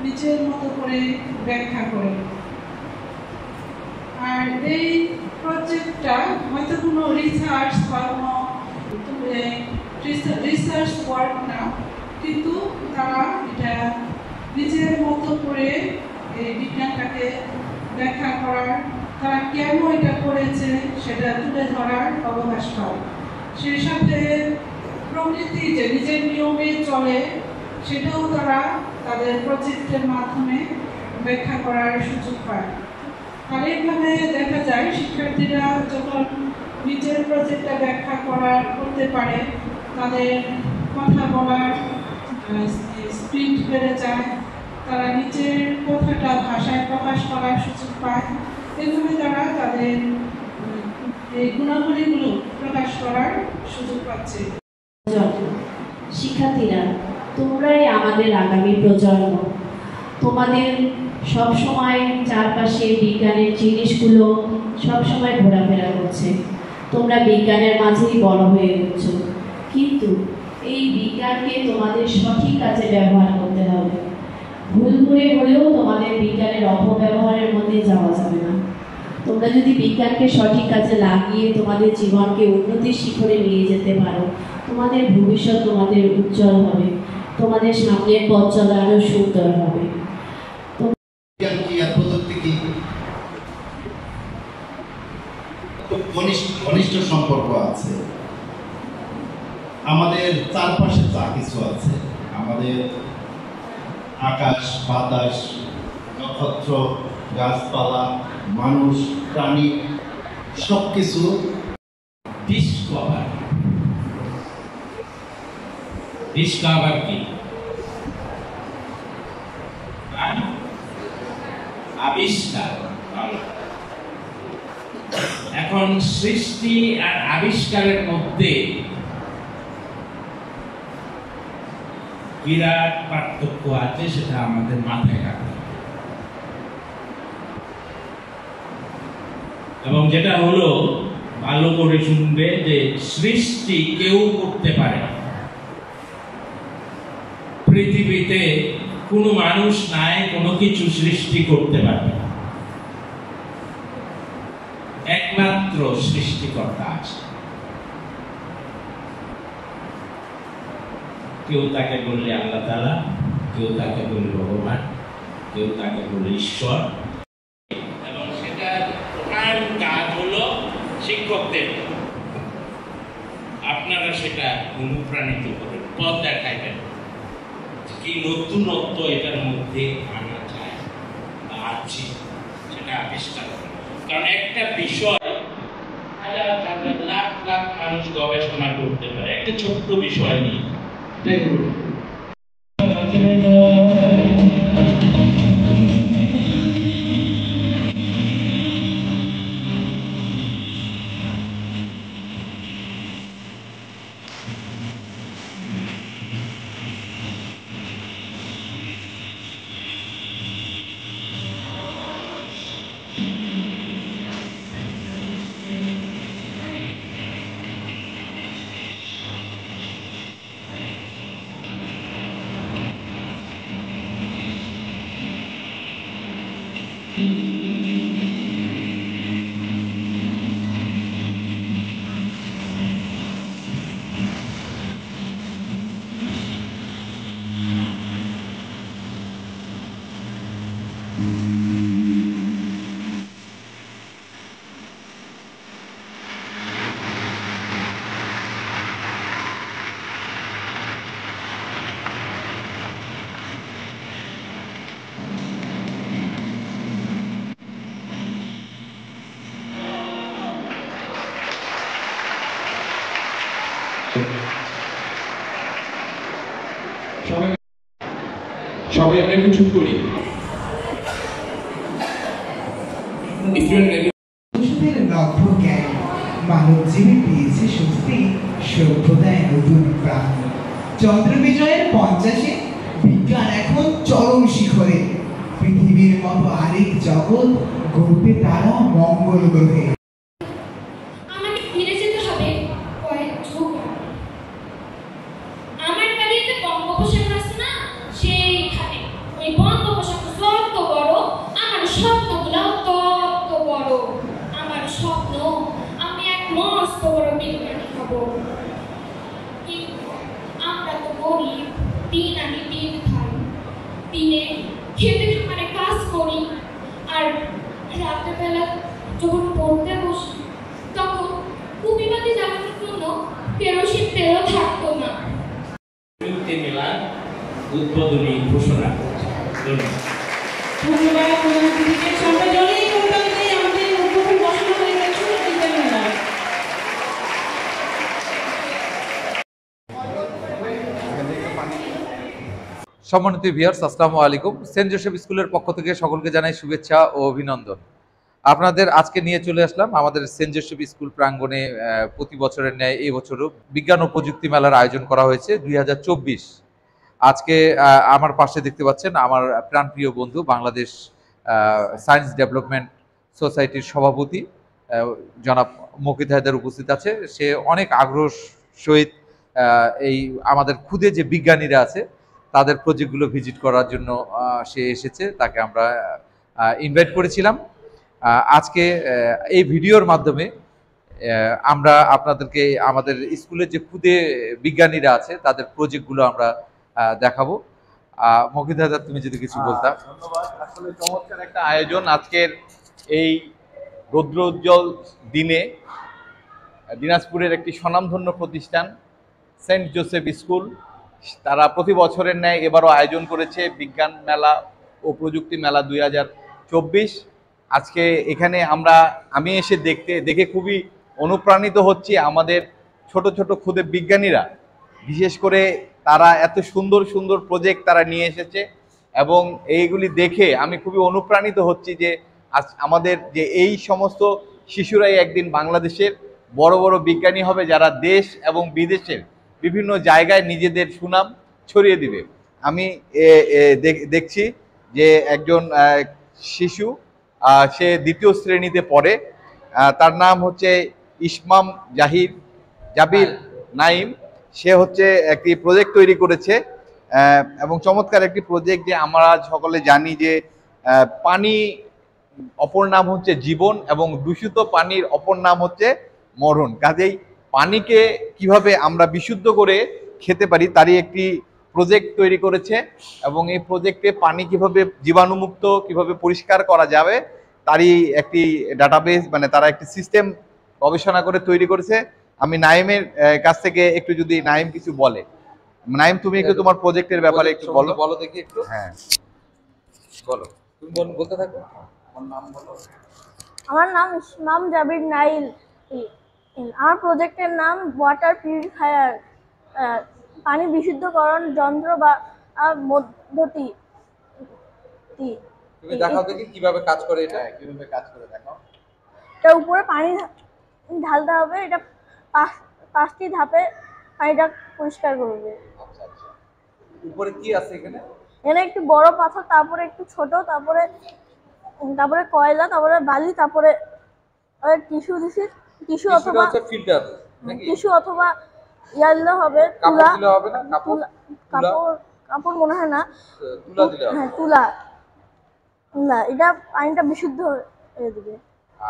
নিজের মতো করে ব্যাখ্যা করে। আর এই প্রজেক্টটা হয়তো কোনো রিসার্চ বা কোনো রিসার্চ ওয়ার্ক না, কিন্তু তারা এটা নিজের মতো করে এই বিজ্ঞানটাকে ব্যাখ্যা করার, তারা কেন এটা করেছে সেটা তুলে ধরার অবকাশ পায়। সেই সাথে প্রকৃতি যে নিজের নিয়মে চলে সেটাও তারা তাদের প্রজেক্টের মাধ্যমে ব্যাখ্যা করার সুযোগ পায়। আর এইভাবে দেখা যায় শিক্ষার্থীরা যখন নিজের প্রজেক্টটা ব্যাখ্যা করতে পারে, তাদের কথা বলার স্পিড বেড়ে যায়, তারা নিজের কথাটা ভাষায় প্রকাশ করার সুযোগ পায়। এইভাবে তারা তাদের এই গুণাবলীগুলো প্রকাশ করার সুযোগ পাচ্ছে। শিক্ষার্থীরা, তোমরাই আমাদের আগামী প্রজন্ম। তোমাদের সবসময় চারপাশে বিজ্ঞানের জিনিসগুলো সবসময় ঘোরাফেরা করছে, তোমরা বিজ্ঞানের মাঝেই বড় হয়ে উঠছ। কিন্তু এই বিজ্ঞানকে তোমাদের সঠিক কাজে ব্যবহার করতে হবে। ভুল করে হলেও তোমাদের বিজ্ঞানের অপব্যবহারের মধ্যে যাওয়া যাবে না। তোমরা যদি বিজ্ঞানকে সঠিক কাজে লাগিয়ে তোমাদের জীবনকে উন্নতির শিখরে নিয়ে যেতে পারো, তোমাদের ভবিষ্যৎ তোমাদের উজ্জ্বল হবে, তোমাদের সামনের পথ চলা আরো সুন্দর হবে। ঘনিষ্ঠ সম্পর্ক আছে। আমাদের চারপাশে যা কিছু আছে, আমাদের আকাশ, বাতাস, নক্ষত্র, গাছপালা, মানুষ, প্রাণী, সবকিছু ডিসকভার। ডিসকভার কি? আবিষ্কার। এখন সৃষ্টি আর আবিষ্কারের মধ্যে বিরাট পার্থক্য আছে, সেটা আমাদের মাথায় রাখতে হবে। এবং যেটা হলো, ভালো করে শুনবে, যে সৃষ্টি কেউ করতে পারে না। পৃথিবীতে কোনো মানুষ নাই কোনো কিছু সৃষ্টি করতে পারবে না, একমাত্র সৃষ্টিকর্তা আছে। কেউ তাকে বললে আল্লাহ তাআলা, কেউ তাকে বললে ভগবান, কেউ তাকে বললে ঈশ্বর। এবং সেটা প্রধান কাজ হলো শিক্ষকদের। আপনারা সেটা অনুপ্রাণিত করেন, পথ দেখাইবেন, কি নতুনত্ব এটার মধ্যে আনা যায় বা আছে সেটা আবিষ্কার করেন। কারণ একটা বিষয় হাজার হাজার লাখ লাখ মানুষ গবেষণা করতে পারে একটা ছোট্ট বিষয় নিয়ে। সবাই আমরা একটু চুপ করি। নগ্ন জ্ঞান মানব জীবনে পেয়েছে স্বস্তি, সভ্যতায় নতুন প্রাণ। চন্দ্র বিজয়ের 50-এ বিজ্ঞান এখন চরম শিখরে। পৃথিবীর মতো আরেক জগৎ গড়বে তারা মঙ্গল গ্রহে। আমাকে ফিরে যেতে হবে কয়েক যুগ আগে। আমার বাড়িতে বঙ্গোপসাগর আছে না, সেইখানে ওই বঙ্গোপসাগর যত বড়, আমার স্বপ্নগুলো তত বড়। আমার স্বপ্ন আমি এক মস্ত বড় বিজ্ঞানী হব। কিন্তু আমরা তো গরিব, দিন আনি দিন খাই, দিনে খেতে খামারে কাজ করি, আর রাতের বেলা যখন পড়তে বসি তখন কুপিবাতি জ্বালানোর জন্য কেরোসিন তেলও থাকতো না। প্রযুক্তি মেলার উদ্বোধনী ঘোষণা করছে। ধন্যবাদ প্রধানমন্ত্রীকে। সবাই জড়িয়ে করবেন যে আমাদের উদ্বোধন ঘোষণা হয়ে গেছে বিজ্ঞান মেলা। সম্মানিত ভিউয়ার্স, আসসালামু আলাইকুম। সেন্ট জোসেফ স্কুলের পক্ষ থেকে সকলকে জানাই শুভেচ্ছা ও অভিনন্দন। আপনাদের আজকে নিয়ে চলে আসলাম আমাদের সেন্ট জোসেফ স্কুল প্রাঙ্গণে প্রতি বছরের ন্যায় এই বছরও বিজ্ঞান ও প্রযুক্তি মেলার আয়োজন করা হয়েছে 2024। আজকে আমার পাশে দেখতে পাচ্ছেন আমার প্রাণপ্রিয় বন্ধু, বাংলাদেশ সায়েন্স ডেভেলপমেন্ট সোসাইটির সভাপতি জনাব মকিত হায়দার উপস্থিত আছে। সে অনেক আগ্রহ সহিত এই আমাদের খুদে যে বিজ্ঞানীরা আছে তাদের প্রজেক্টগুলো ভিজিট করার জন্য সে এসেছে। তাকে আমরা ইনভাইট করেছিলাম। আজকে এই ভিডিওর মাধ্যমে আমরা আপনাদেরকে আমাদের স্কুলের যে খুদে বিজ্ঞানীরা আছে তাদের প্রজেক্টগুলো আমরা দেখাবো। মকিত হায়দার, তুমি যদি কিছু বলতা। ধন্যবাদ। আসলে চমৎকার একটা আয়োজন আজকের এই রৌদ্রোজ্জ্বল দিনে। দিনাজপুরের একটি স্বনামধন্য প্রতিষ্ঠান সেন্ট জোসেফ স্কুল, তারা প্রতি বছরের ন্যায় এবারও আয়োজন করেছে বিজ্ঞান মেলা ও প্রযুক্তি মেলা 2024। আজকে এখানে আমি এসে দেখে খুবই অনুপ্রাণিত হচ্ছি। আমাদের ছোট ছোট খুদে বিজ্ঞানীরা, বিশেষ করে তারা এত সুন্দর সুন্দর প্রজেক্ট তারা নিয়ে এসেছে এবং এইগুলি দেখে আমি খুবই অনুপ্রাণিত হচ্ছি যে আমাদের যে এই সমস্ত শিশুরাই একদিন বাংলাদেশের বড় বড় বিজ্ঞানী হবে, যারা দেশ এবং বিদেশের বিভিন্ন জায়গায় নিজেদের সুনাম ছড়িয়ে দিবে। আমি দেখছি যে একজন শিশু, সে 2য় শ্রেণীতে পড়ে, তার নাম হচ্ছে ইসমাম জাবির নাইম। সে হচ্ছে একটি প্রজেক্ট তৈরি করেছে এবং চমৎকার একটি প্রজেক্ট, যে আমরা সকলে জানি যে পানি অপর নাম হচ্ছে জীবন এবং দূষিত পানির অপর নাম হচ্ছে মরণ। কাজেই পানিকে কিভাবে আমরা বিশুদ্ধ করে খেতে পারি তারই একটি প্রজেক্ট তৈরি করেছে এবং এই প্রজেক্টে পানি কিভাবে জীবাণুমুক্ত, কিভাবে পরিষ্কার করা যাবে তারই একটি ডাটাবেস, মানে তারা একটি সিস্টেম গবেষণা করে তৈরি করেছে। আমি নাইমের কাছ থেকে একটু যদি নাইম কিছু বলে। নাইম, তুমি একটু তোমার প্রজেক্টের ব্যাপারে একটু বলো দেখি একটু। হ্যাঁ বলো, তুমি বলতে থাকো। আমার নাম বলো। আমার নাম ইসমাম জাবির নাইল। আমার প্রজেক্টের নাম ওয়াটার পিউরিফায়ার, পানি বিশুদ্ধকরণ যন্ত্র বা পদ্ধতি। তুমি দেখাও দেখি কিভাবে কাজ করে এটা। কিভাবে কাজ করে দেখাও। এটা উপরে পানি ঢালতে হবে, এটা 5টি ধাপে পানিটা পরিষ্কার করবে। আচ্ছা আচ্ছা, উপরে কি আছে এখানে? এখানে একটু বড় পাথর, তারপরে একটু ছোট, তারপরে কয়লা, তারপরে বালি, তারপরে টিস্যু অথবা ফিল্টার নাকি? টিস্যু অথবা ইয়া দিলে হবে, কাপড় দিলে হবে না? কাপড় মনে হয় না, তুলা দিলে হবে। হ্যাঁ তুলা, এটা পানিটা বিশুদ্ধ হয়ে দেবে।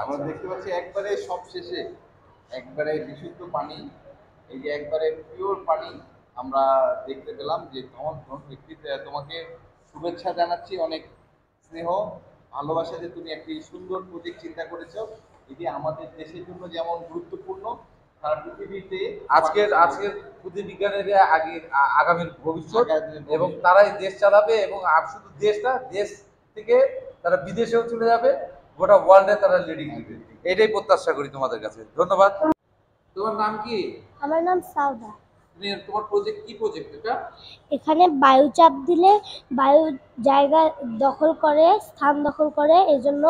আমরা দেখতে পাচ্ছি একবারে সব শেষে একবারে বিশুদ্ধ পানি, এই যে একবারে পিওর পানি আমরা দেখতে পেলাম। যে তোমাকে শুভেচ্ছা জানাচ্ছি, অনেক স্নেহ ভালোবাসা যে তুমি একটি সুন্দর প্রজেক্ট চিন্তা করেছো। এটি আমাদের দেশের জন্য যেমন গুরুত্বপূর্ণ, সারা পৃথিবীতে আজকের বুদ্ধিবিজ্ঞানের আগামীর ভবিষ্যৎ, এবং তারাই দেশ চালাবে, এবং শুধু দেশ না, দেশ থেকে তারা বিদেশেও চলে যাবে, গোটা ওয়ার্ল্ডে তারা লিডিং দিবে, এটাই প্রত্যাশা করি তোমাদের কাছে। ধন্যবাদ। তোমার নাম কি? আমার নাম সাউদা। তোমার প্রজেক্ট কি প্রজেক্ট এটা? এখানে বায়ুচাপ দিলে বায়ু জায়গা দখল করে, স্থান দখল করে, এজন্য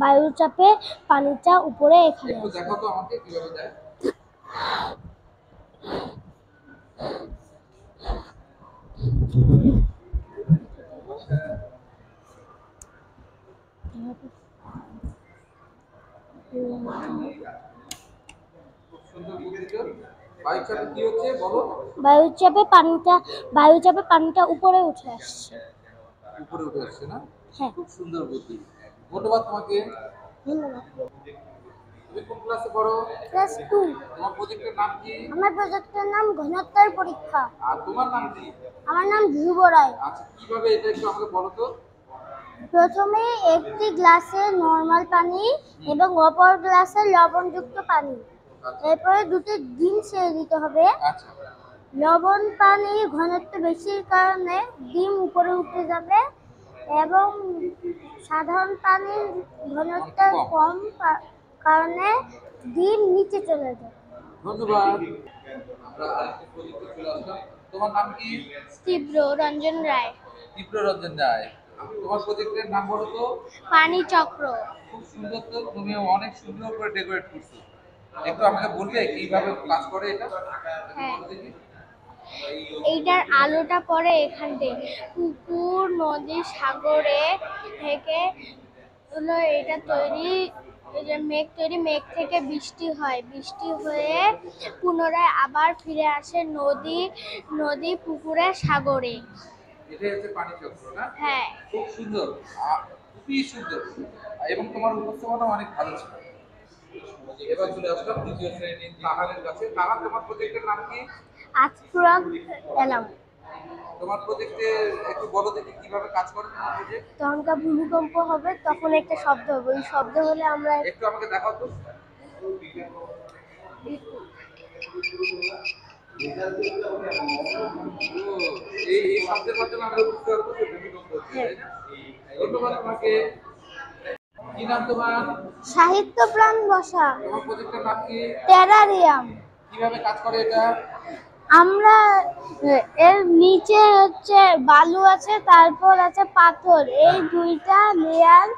বায়ুচাপে পানিটা উপরে এখানে একটু দেখো তো আমাকে কিভাবে যায়। বায়ুচাপে কি হচ্ছে বলো? বায়ুচাপে পানিটা উপরে উঠে আসছে। উপরে উঠে আসছে না? হ্যাঁ। খুব সুন্দর বুদ্ধি, ধন্যবাদ তোমাকে। ধন্যবাদ। তুমি কোন ক্লাসে পড়ো? ক্লাস 2। তোমার প্রজেক্টের নাম কি? আমার প্রজেক্টের নাম ঘনত্বের পরীক্ষা। আর তোমার নাম কি? আমার নাম ধ্রুব রায়। আচ্ছা, কিভাবে এটা একটু আমাকে বলো তো। প্রথমে একটি গ্লাসে নরমাল পানি এবং অপর গ্লাসে লবণযুক্ত পানি, এরপরে দুটো ডিম ছেড়ে দিতে হবে। আচ্ছা। লবণ পানির ঘনত্ব বেশির কারণে ডিম উপরে উঠে যাবে এবং সাধারণ পানির ঘনত্ব কম কারণে ডিম নিচে চলে যাবে। ধন্যবাদ। আমরা আরেকটা প্রজেক্টে চলে আসলাম। তোমার নাম কি? তীব্র রঞ্জন রায়। তীব্র রঞ্জন রায়। তোমার প্রজেক্টের নাম বলো তো। পানি চক্র। খুব সুন্দর তো, তুমি অনেক সুন্দর করে ডেকোরেট করছো। একটু আমাকে বলবে কিভাবে কাজ করে এটা? হ্যাঁ, এইটার আলোটা পড়ে এখান থেকে পুকুর, নদী, সাগরে থেকে হলো এটা তৈরি, এই যে মেঘ তৈরি, মেঘ থেকে বৃষ্টি হয়, বৃষ্টি হয়ে পুনরায় আবার ফিরে আসে নদী, পুকুরে, সাগরে। এটাই হচ্ছে পানি চক্র না? হ্যাঁ। খুব সুন্দর, খুবই সুন্দর, এবং তোমার উপস্থাপনা অনেক ভালো ছিল। এবার চলে আসলাম দ্বিতীয় শ্রেণীর তাহারের কাছে। তাহার, তোমার প্রজেক্টের নাম কি? আজকুরাক এলাম। তোমার প্রজেক্টে একটু বলো দেখি কিভাবে কাজ করে তোমার প্রজেক্ট। তখনকার ভূমিকম্প হবে, তখন একটা শব্দ হবে, ওই শব্দ হলে আমরা একটু আমাকে দেখাও তো। এই শব্দের মাধ্যমে আমরা বুঝতে পারবো যে ভূমিকম্প হচ্ছে, তাই না? ধন্যবাদ তোমাকে। কি নাম তোমার? সাহিত্য প্রাণ বসা। তোমার প্রজেক্টের নাম কি? টেরারিয়াম। কিভাবে কাজ করে এটা? আমরা এর নিচে হচ্ছে বালু আছে, তারপর আছে পাথর, এই দুইটা লেয়ার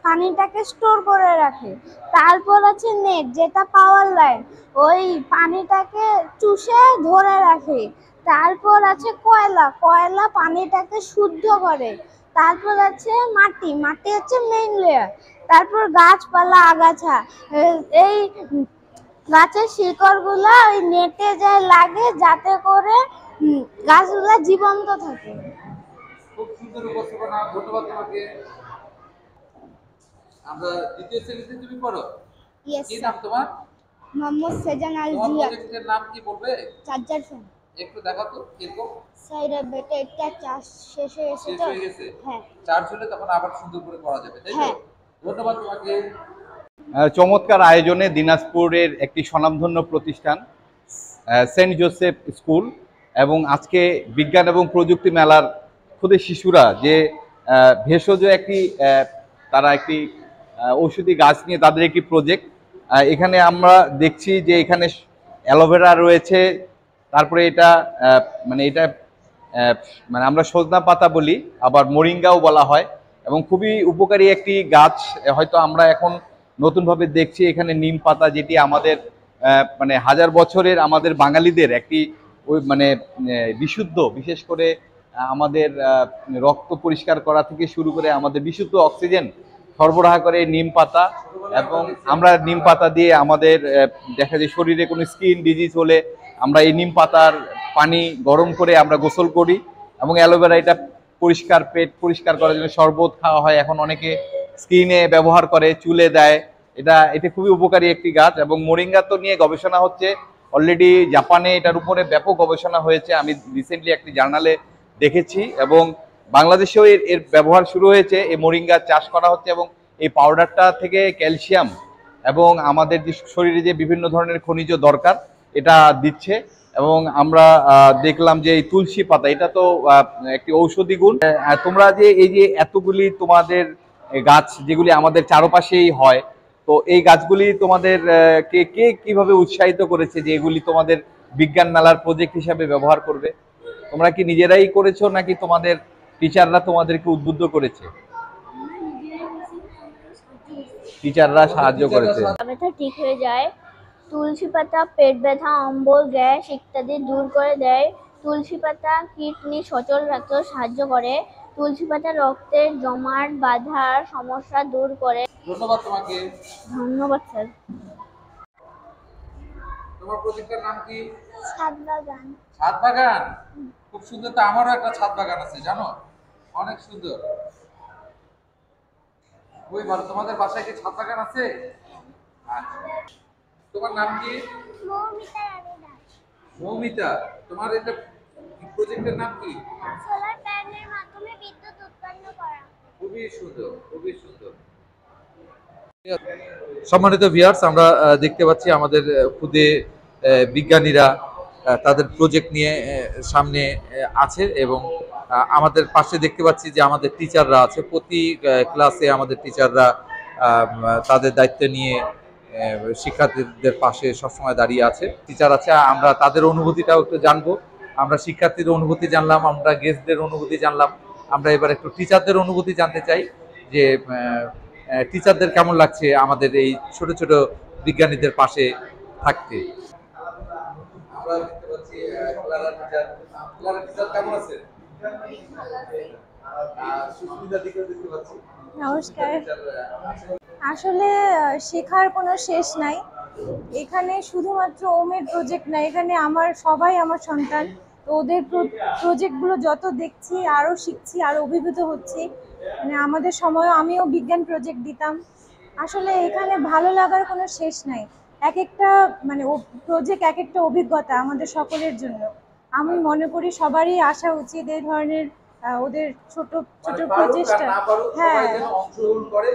পানিটাকে স্টোর করে রাখে। তারপর আছে নেট, যেটা পাওয়ার লাইন, ওই পানিটাকে চুষে ধরে রাখে। তারপর আছে কয়লা পানিটাকে শুদ্ধ করে। তারপর আছে মাটি হচ্ছে মেইন লেয়ার। তারপর গাছপালা, আগাছা, এই গাছের শিকড়গুলো ওই নেটে যায় লাগে, যাতে করে গাছগুলো জীবন্ত থাকে। খুব সুন্দর উপস্থাপনা, ধন্যবাদ তোমাকে। আমরা দ্বিতীয় শ্রেণীতে, তুমি পড়ো? কি নাম তোমার? মোহাম্মদ সেজান আল তোমার জিয়া। প্রজেক্টের নাম কি বলবে? Charger fan. একটু দেখাও তো কিরকম। সাইরা ব্যাটারিটা চার্জ শেষ হয়ে গেছে তো। শেষ হয়ে গেছে? হ্যাঁ। চার্জ হলে তখন আবার সুন্দর করে করা যাবে, তাই তো? হ্যাঁ। ধন্যবাদ তোমাকে। চমৎকার আয়োজনে দিনাজপুরের একটি স্বনামধন্য প্রতিষ্ঠান সেন্ট জোসেফ স্কুল, এবং আজকে বিজ্ঞান এবং প্রযুক্তি মেলার খুদে শিশুরা যে ভেষজ তারা একটি ঔষধি গাছ নিয়ে তাদের একটি প্রজেক্ট এখানে আমরা দেখছি যে এখানে অ্যালোভেরা রয়েছে, তারপরে এটা মানে আমরা সজনা পাতা বলি, আবার মোরিঙ্গাও বলা হয়, এবং খুবই উপকারী একটি গাছ। হয়তো আমরা এখন নতুনভাবে দেখছি এখানে নিম পাতা, যেটি আমাদের মানে হাজার বছরের আমাদের বাঙালিদের একটি ওই মানে বিশুদ্ধ, বিশেষ করে আমাদের রক্ত পরিষ্কার করা থেকে শুরু করে আমাদের বিশুদ্ধ অক্সিজেন সরবরাহ করে নিম পাতা। এবং আমরা নিম পাতা দিয়ে আমাদের দেখা যায় শরীরে কোনো স্কিন ডিজিজ হলে আমরা এই নিম পাতার পানি গরম করে আমরা গোসল করি। এবং অ্যালোভেরা এটা পরিষ্কার, পেট পরিষ্কার করার জন্য শরবত খাওয়া হয়, এখন অনেকে স্কিনে ব্যবহার করে, চুলে দেয়। এটা খুবই উপকারী একটি গাছ। এবং মোরিঙ্গা তো নিয়ে গবেষণা হচ্ছে অলরেডি, জাপানে এটার উপরে ব্যাপক গবেষণা হয়েছে, আমি রিসেন্টলি একটি জার্নালে দেখেছি। এবং বাংলাদেশেও এর ব্যবহার শুরু হয়েছে, এই মোরিঙ্গা চাষ করা হচ্ছে, এবং এই পাউডারটা থেকে ক্যালসিয়াম এবং আমাদের যে শরীরে যে বিভিন্ন ধরনের খনিজ দরকার এটা দিচ্ছে। এবং আমরা দেখলাম যে এই তুলসী পাতা, এটা তো একটি ঔষধি গুণ। তোমরা যে এই যে এতগুলি তোমাদের গাছ যেগুলি আমাদের চারপাশেই হয়, তো এই গাছগুলি তোমাদের কে কিভাবে উৎসাহিত করেছে যে এগুলি তোমাদের বিজ্ঞান মেলার প্রজেক্ট হিসাবে ব্যবহার করবে? তোমরা কি নিজেরাই করেছো নাকি তোমাদের টিচাররা তোমাদেরকে উদ্বুদ্ধ করেছে? টিচাররা সাহায্য করেছে। ব্যথা ঠিক হয়ে যায়। তুলসী পাতা পেট ব্যথা, অম্বল, গ্যাস ইত্যাদি দূর করে দেয়। তুলসী পাতা কিডনি সচল রাখতে সাহায্য করে। তুলসী পাতা রক্তের জমাট বাঁধার সমস্যা দূর করে। ধন্যবাদ তোমাকে। ধন্যবাদ স্যার। তোমার প্রজেক্টের নাম কি? ছাদ বাগান। ছাদ বাগান, খুব সুন্দর। তো আমারও একটা ছাদ বাগান আছে, জানো, অনেক সুন্দর। ওই ভালো, তোমাদের বাসায় কি ছাদ বাগান আছে? আচ্ছা, তোমার নাম কি? মৌমিতা রানী দাস। মৌমিতা, তোমার এটা প্রজেক্টের নাম কি? সোলার প্যানেলের মাধ্যমে বিদ্যুৎ উৎপন্ন করা। খুবই সুন্দর, খুবই সুন্দর। সম্মানিত ভিউয়ার্স, আমরা দেখতে পাচ্ছি আমাদের খুদে বিজ্ঞানীরা তাদের প্রজেক্ট নিয়ে সামনে আছে, এবং আমাদের পাশে দেখতে পাচ্ছি যে আমাদের টিচাররা আছে। প্রতি ক্লাসে আমাদের টিচাররা তাদের দায়িত্ব নিয়ে শিক্ষার্থীদের পাশে সবসময় দাঁড়িয়ে আছে। টিচার আছে, আমরা তাদের অনুভূতিটাও একটু জানবো। আমরা শিক্ষার্থীদের অনুভূতি জানলাম, আমরা গেস্টদের অনুভূতি জানলাম, আমরা এবার একটু টিচারদের অনুভূতি জানতে চাই যে টিচারদের কেমন লাগছে আমাদের এই ছোট ছোট বিজ্ঞানীদের পাশে থাকতে। আমরা দেখতে পাচ্ছি ক্লারা টিচার। ক্লারা টিচার কেমন আছে? সুস্মিতা দিকেও দেখতে পাচ্ছি। নমস্কার। আসলে শেখার কোনো শেষ নাই এখানে, শুধুমাত্র ওমের প্রজেক্ট না, এখানে সবাই আমার সন্তান। তো ওদের প্রজেক্টগুলো যত দেখছি আরও শিখছি, আরও অভিভূত হচ্ছি। মানে আমাদের সময়ও আমিও বিজ্ঞান প্রজেক্ট দিতাম। আসলে এখানে ভালো লাগার কোনো শেষ নাই। এক একটা মানে প্রজেক্ট এক একটা অভিজ্ঞতা আমাদের সকলের জন্য। আমি মনে করি সবারই আসা উচিত এই ধরনের ওদের ছোট ছোট প্রচেষ্টা। হ্যাঁ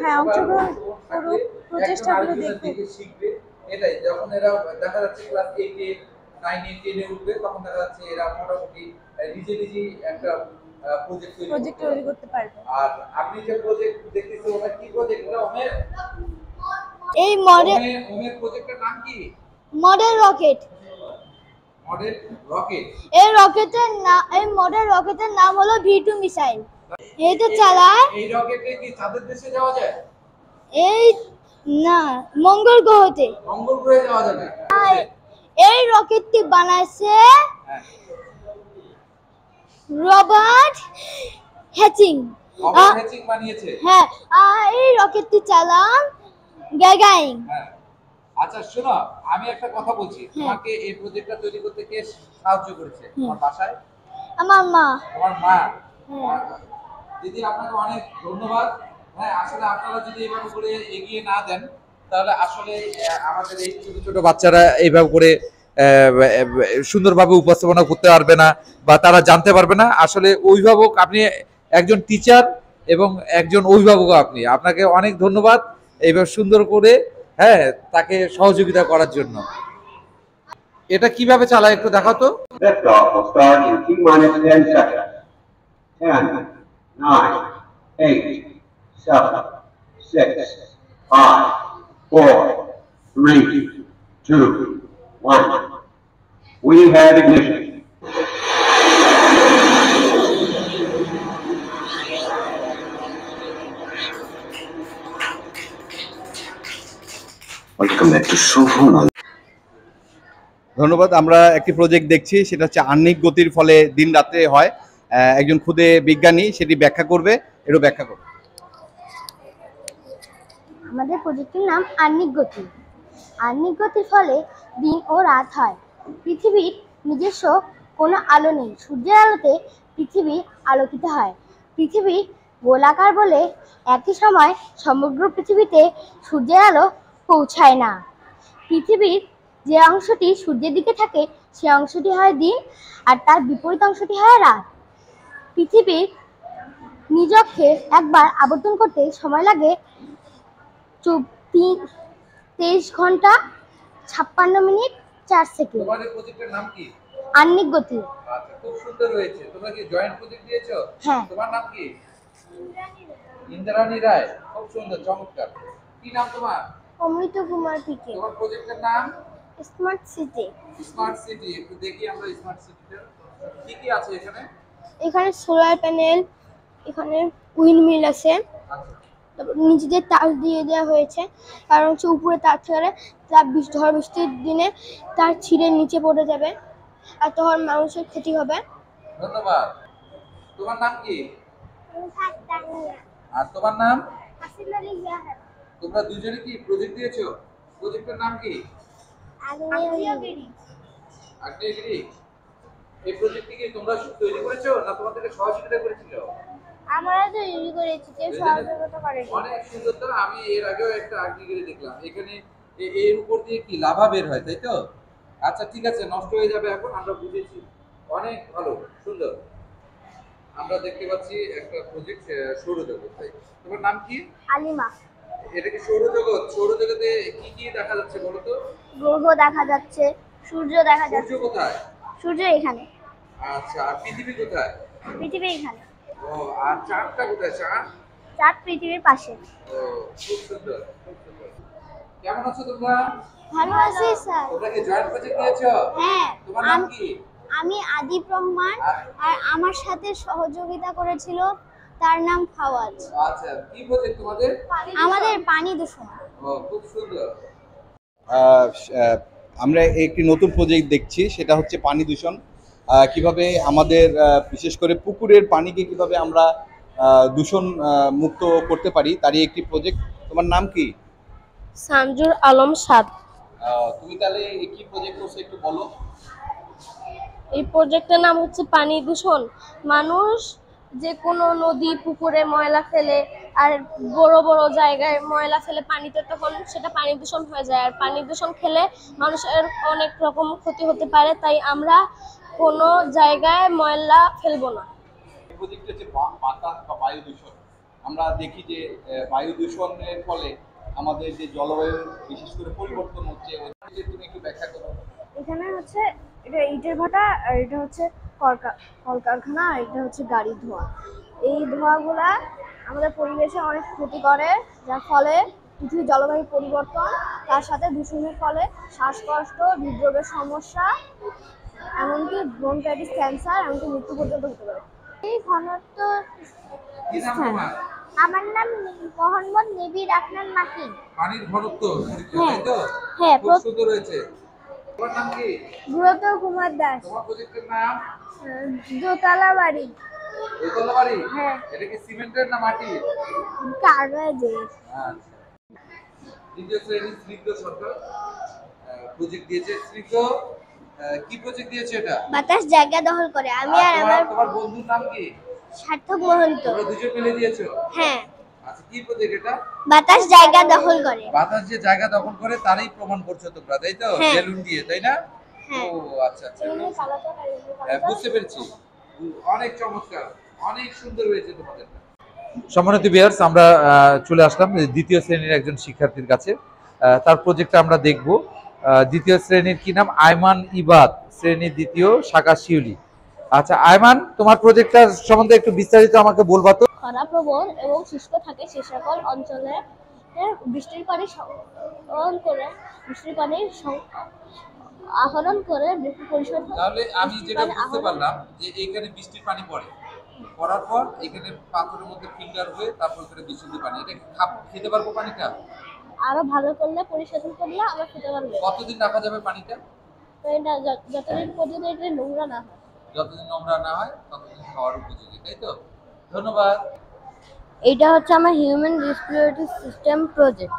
হ্যাঁ, অংশগ্রহণ করুক, প্রচেষ্টাগুলো দেখবে, শিখবে। এটাই, যখন এরা দেখা যাচ্ছে ক্লাস 8 এ 9 এ 10 এ উঠবে, তখন দেখা যাচ্ছে এরা মোটামুটি নিজেই একটা প্রজেক্ট তৈরি করতে পারবে। আর আপনি যে প্রজেক্ট দেখতেছেন, ওটা কি প্রজেক্ট? এটা ওমের ওমের প্রজেক্টের নাম কি? Model rocket. Model rocket. এই মডেল রকেটের নাম হলো V2 মিসাইল। এটা চালায়। এই রকেটে কি চাঁদের দেশে যাওয়া যায়? এই না, মঙ্গল গ্রহতে। মঙ্গল গ্রহে যাওয়া যাবে। এই রকেটটি বানাইছে রবার্ট হ্যাচিং। হ্যাচিং বানিয়েছে। হ্যাঁ, এই রকেটটি চালান গ্যাগারিন। হ্যাঁ, আচ্ছা শোনো, আমি একটা কথা বলছি। তোমাকে এই প্রজেক্টটা তৈরি করতে কে সাহায্য করেছে? তোমার বাসায়? আমার মা। তোমার মা? দিদি, আপনাকে অনেক ধন্যবাদ। হ্যাঁ, আসলে আপনারা যদি এইভাবে করে এগিয়ে না দেন, তাহলে আসলে আমাদের এই ছোট ছোট বাচ্চারা এইভাবে করে সুন্দরভাবে উপস্থাপনা করতে পারবে না, বা তারা জানতে পারবে না। আসলে অভিভাবক, আপনি একজন টিচার এবং একজন অভিভাবক, আপনাকে অনেক ধন্যবাদ এইভাবে সুন্দর করে তাকে সহযোগিতা করার জন্য। এটা কিভাবে চালায় একটু দেখাও তো। Liftoff will start in T-10 seconds. 10, 9, 8, 7, 6, 5, 4, 3, 2, 1. We have ignition. Welcome back to Shubhamal. ধন্যবাদ। আমরা একটি প্রজেক্ট দেখছি, সেটা হচ্ছে আহ্নিক গতির ফলে দিন রাত্রে হয়। একজন খুদে বিজ্ঞানী সেটি ব্যাখ্যা করবে, একটু ব্যাখ্যা করবে। আমাদের প্রজেক্টের নাম আহ্নিক গতি। আহ্নিক গতির ফলে দিন ও রাত হয়। পৃথিবীর নিজস্ব কোনো আলো নেই, সূর্যের আলোতে পৃথিবী আলোকিত হয়। পৃথিবী গোলাকার বলে একই সময় সমগ্র পৃথিবীতে সূর্যের আলো পৌঁছায় না। পৃথিবীর যে অংশটি সূর্যের দিকে থাকে সে অংশটি হয় দিন, আর তার বিপরীত অংশটি হয় রাত। পৃথিবীর নিজ অক্ষে একবার আবর্তন করতে সময় লাগে 23 ঘন্টা 56 মিনিট 4 সেকেন্ড। তোমাদের প্রজেক্টের নাম কি? আহ্নিক গতি। আচ্ছা, খুব সুন্দর হয়েছে। তোমরা কি জয়েন্ট প্রজেক্ট দিয়েছো? হ্যাঁ। তোমার নাম কি? ইন্দ্রাণী রায়। খুব সুন্দর, চমৎকার। কি নাম তোমার? অমৃত কুমার পিকে। তোমার প্রজেক্টের নাম? Smart city. Smart city. একটু দেখি আমরা স্মার্ট সিটিতে কি কি আছে এখানে। এখানে সোলার প্যানেল, এখানে উইন্ডমিল আছে, তারপর নিচে তার দিয়ে দেওয়া হয়েছে, কারণ হচ্ছে উপরে তার থেকে তার ঝড় বৃষ্টির দিনে তার ছিঁড়ে নিচে পড়ে যাবে আর তখন মানুষের ক্ষতি হবে। ধন্যবাদ। তোমার নাম কি? আর তোমার নাম? তোমরা দুজনে কি প্রজেক্ট দিয়েছো? প্রজেক্টের নাম কি? আগ্নেয়গিরি। আগ্নেয়গিরি। এই প্রজেক্টটি কি তোমরা তৈরি করেছো না তোমাদেরকে সহযোগিতা করেছিল? আমরা তৈরি করেছি, কেউ সহযোগিতা করেনি। অনেক সুন্দর। তো আমি এর আগেও একটা আগ্নেয়গিরি দেখলাম। এখানে এর উপর দিয়ে কি লাভা বের হয়, তাই তো? আচ্ছা, ঠিক আছে, নষ্ট হয়ে যাবে এখন, আমরা বুঝেছি। অনেক ভালো, সুন্দর। আমরা দেখতে পাচ্ছি একটা প্রজেক্ট সৌরজগৎ। তাই তোমার নাম কি? আলিমা। এটা কি সৌরজগৎ? সৌরজগতে কি কি দেখা যাচ্ছে বলো তো? গ্রহ দেখা যাচ্ছে, সূর্য দেখা যাচ্ছে। সূর্য কোথায়? সূর্য এখানে। আচ্ছা, আর পৃথিবী কোথায়? পৃথিবী এখানে। ও, আর চাঁদটা কোথায়? চাঁদ? চাঁদ পৃথিবীর পাশে। ও, খুব সুন্দর, খুব সুন্দর। কেমন আছো তোমরা? ভালো আছি স্যার। তোমরা কি জয়েন্ট প্রজেক্ট দিয়েছো? হ্যাঁ। তোমার নাম কি? আমি আদিপ রহমান, আর আমার সাথে সহযোগিতা করেছিল তার নাম ফাওয়াজ। আচ্ছা, কি প্রজেক্ট তোমাদের? আমাদের পানি দূষণ। ও, খুব সুন্দর। আমরা একটি নতুন প্রজেক্ট দেখছি, সেটা হচ্ছে পানি দূষণ। কিভাবে আমাদের বিশেষ করে পুকুরের পানিকে কিভাবে আমরা দূষণ মুক্ত করতে পারি, তারই একটি প্রজেক্ট। তোমার নাম কি? সানজুর আলম সাদ। তুমি তাহলে কি প্রজেক্ট করছো একটু বলো। এই প্রজেক্টের নাম হচ্ছে পানি দূষণ। মানুষ যে কোনো নদী পুকুরে ময়লা ফেলে আর বড় বড় জায়গায় ময়লা ফেলে পানিতে, তখন সেটা পানি দূষণ হয়ে যায়। আর পানি দূষণ খেলে মানুষের অনেক রকম ক্ষতি হতে পারে, তাই আমরা কোনো জায়গায় ময়লা ফেলবো না। প্রজেক্ট হচ্ছে বাতাস বা বায়ু দূষণ। আমরা দেখি যে বায়ু দূষণের ফলে আমাদের যে জলবায়ু বিশেষ করে পরিবর্তন হচ্ছে, তুমি একটু ব্যাখ্যা করো। এখানে হচ্ছে এটা ইটের ভাটা, আর এটা হচ্ছে কলকারখানা, আর এটা হচ্ছে গাড়ির ধোঁয়া। এই ধোঁয়াগুলা আমাদের পরিবেশে অনেক ক্ষতি করে, যার ফলে পৃথিবীর জলবায়ু পরিবর্তন, তার সাথে দূষণের ফলে শ্বাসকষ্ট, হৃদরোগের সমস্যা, এমনকি ব্রঙ্কাইটিস, ক্যান্সার, এমনকি মৃত্যু পর্যন্ত হতে পারে। এই ঘনত্ব। কি নাম তোমার? আমার নাম মোহাম্মদ নিবির আফনান মাকিন। পানির ঘনত্ব পরীক্ষা, তাই তো? হ্যাঁ। খুব সুন্দর হয়েছে। তোমার নাম কি? ব্রত কুমার দাস। তোমার প্রজেক্টের নাম? দোতলা বাড়ি। দোতলা বাড়ি? হ্যাঁ। এটা কি সিমেন্টের না মাটির? কাগজের। আচ্ছা। দ্বিতীয় শ্রেণীর স্নিগ্ধ সরকার প্রজেক্ট দিয়েছে। স্নিগ্ধ, কি প্রজেক্ট দিয়েছে এটা? বাতাস জায়গা দখল করে। আমি আর আমার তোমার বন্ধুর নাম কি? সার্থক মহন্ত। তোমরা দুজন মিলে দিয়েছো? হ্যাঁ। আচ্ছা, কি প্রজেক্ট এটা? বাতাস জায়গা দখল করে। বাতাস যে জায়গা দখল করে তারই প্রমাণ করছো তোমরা, তাই তো? বেলুন দিয়ে, তাই না? ও, আচ্ছা আচ্ছা, বুঝতে পেরেছি। অনেক চমৎকার, অনেক সুন্দর হয়েছে তোমাদের। সম্মানিত ভিউয়ার্স, আমরা চলে আসলাম দ্বিতীয় শ্রেণীর একজন শিক্ষার্থীর কাছে। তার প্রজেক্টটা আমরা দেখব। দ্বিতীয় শ্রেণীর কি নাম? আয়মান ইবাদ, শ্রেণী দ্বিতীয়, শাখা শিউলি। আচ্ছা আয়মান, তোমার প্রজেক্টটার সম্বন্ধে একটু বিস্তারিত আমাকে বলবা তো? খরা প্রবণ এবং শুষ্ক থাকে সে সকল অঞ্চলে বৃষ্টির পানি আহরণ করে পরিশোধন। তাহলে আমি যেটা বুঝতে পারলাম যে এইখানে বৃষ্টির পানি পড়ার পর এখানে পাথরের মধ্যে ফিল্টার হয়ে তারপর এখানে বিশুদ্ধ পানি, এটা খেতে পারবো পানিটা? আরো ভালো করলে পরিশোধন করলে আমরা খেতে পারবো। কতদিন রাখা যাবে পানিটা? তো এটা যতদিন পর্যন্ত এটা নোংরা না হয়। যতদিন নোংরা না হয় ততদিন খাওয়ার উপযোগী, তাই তো? ধন্যবাদ। এটা হচ্ছে আমার হিউম্যান রেসপিরেটরি সিস্টেম প্রজেক্ট।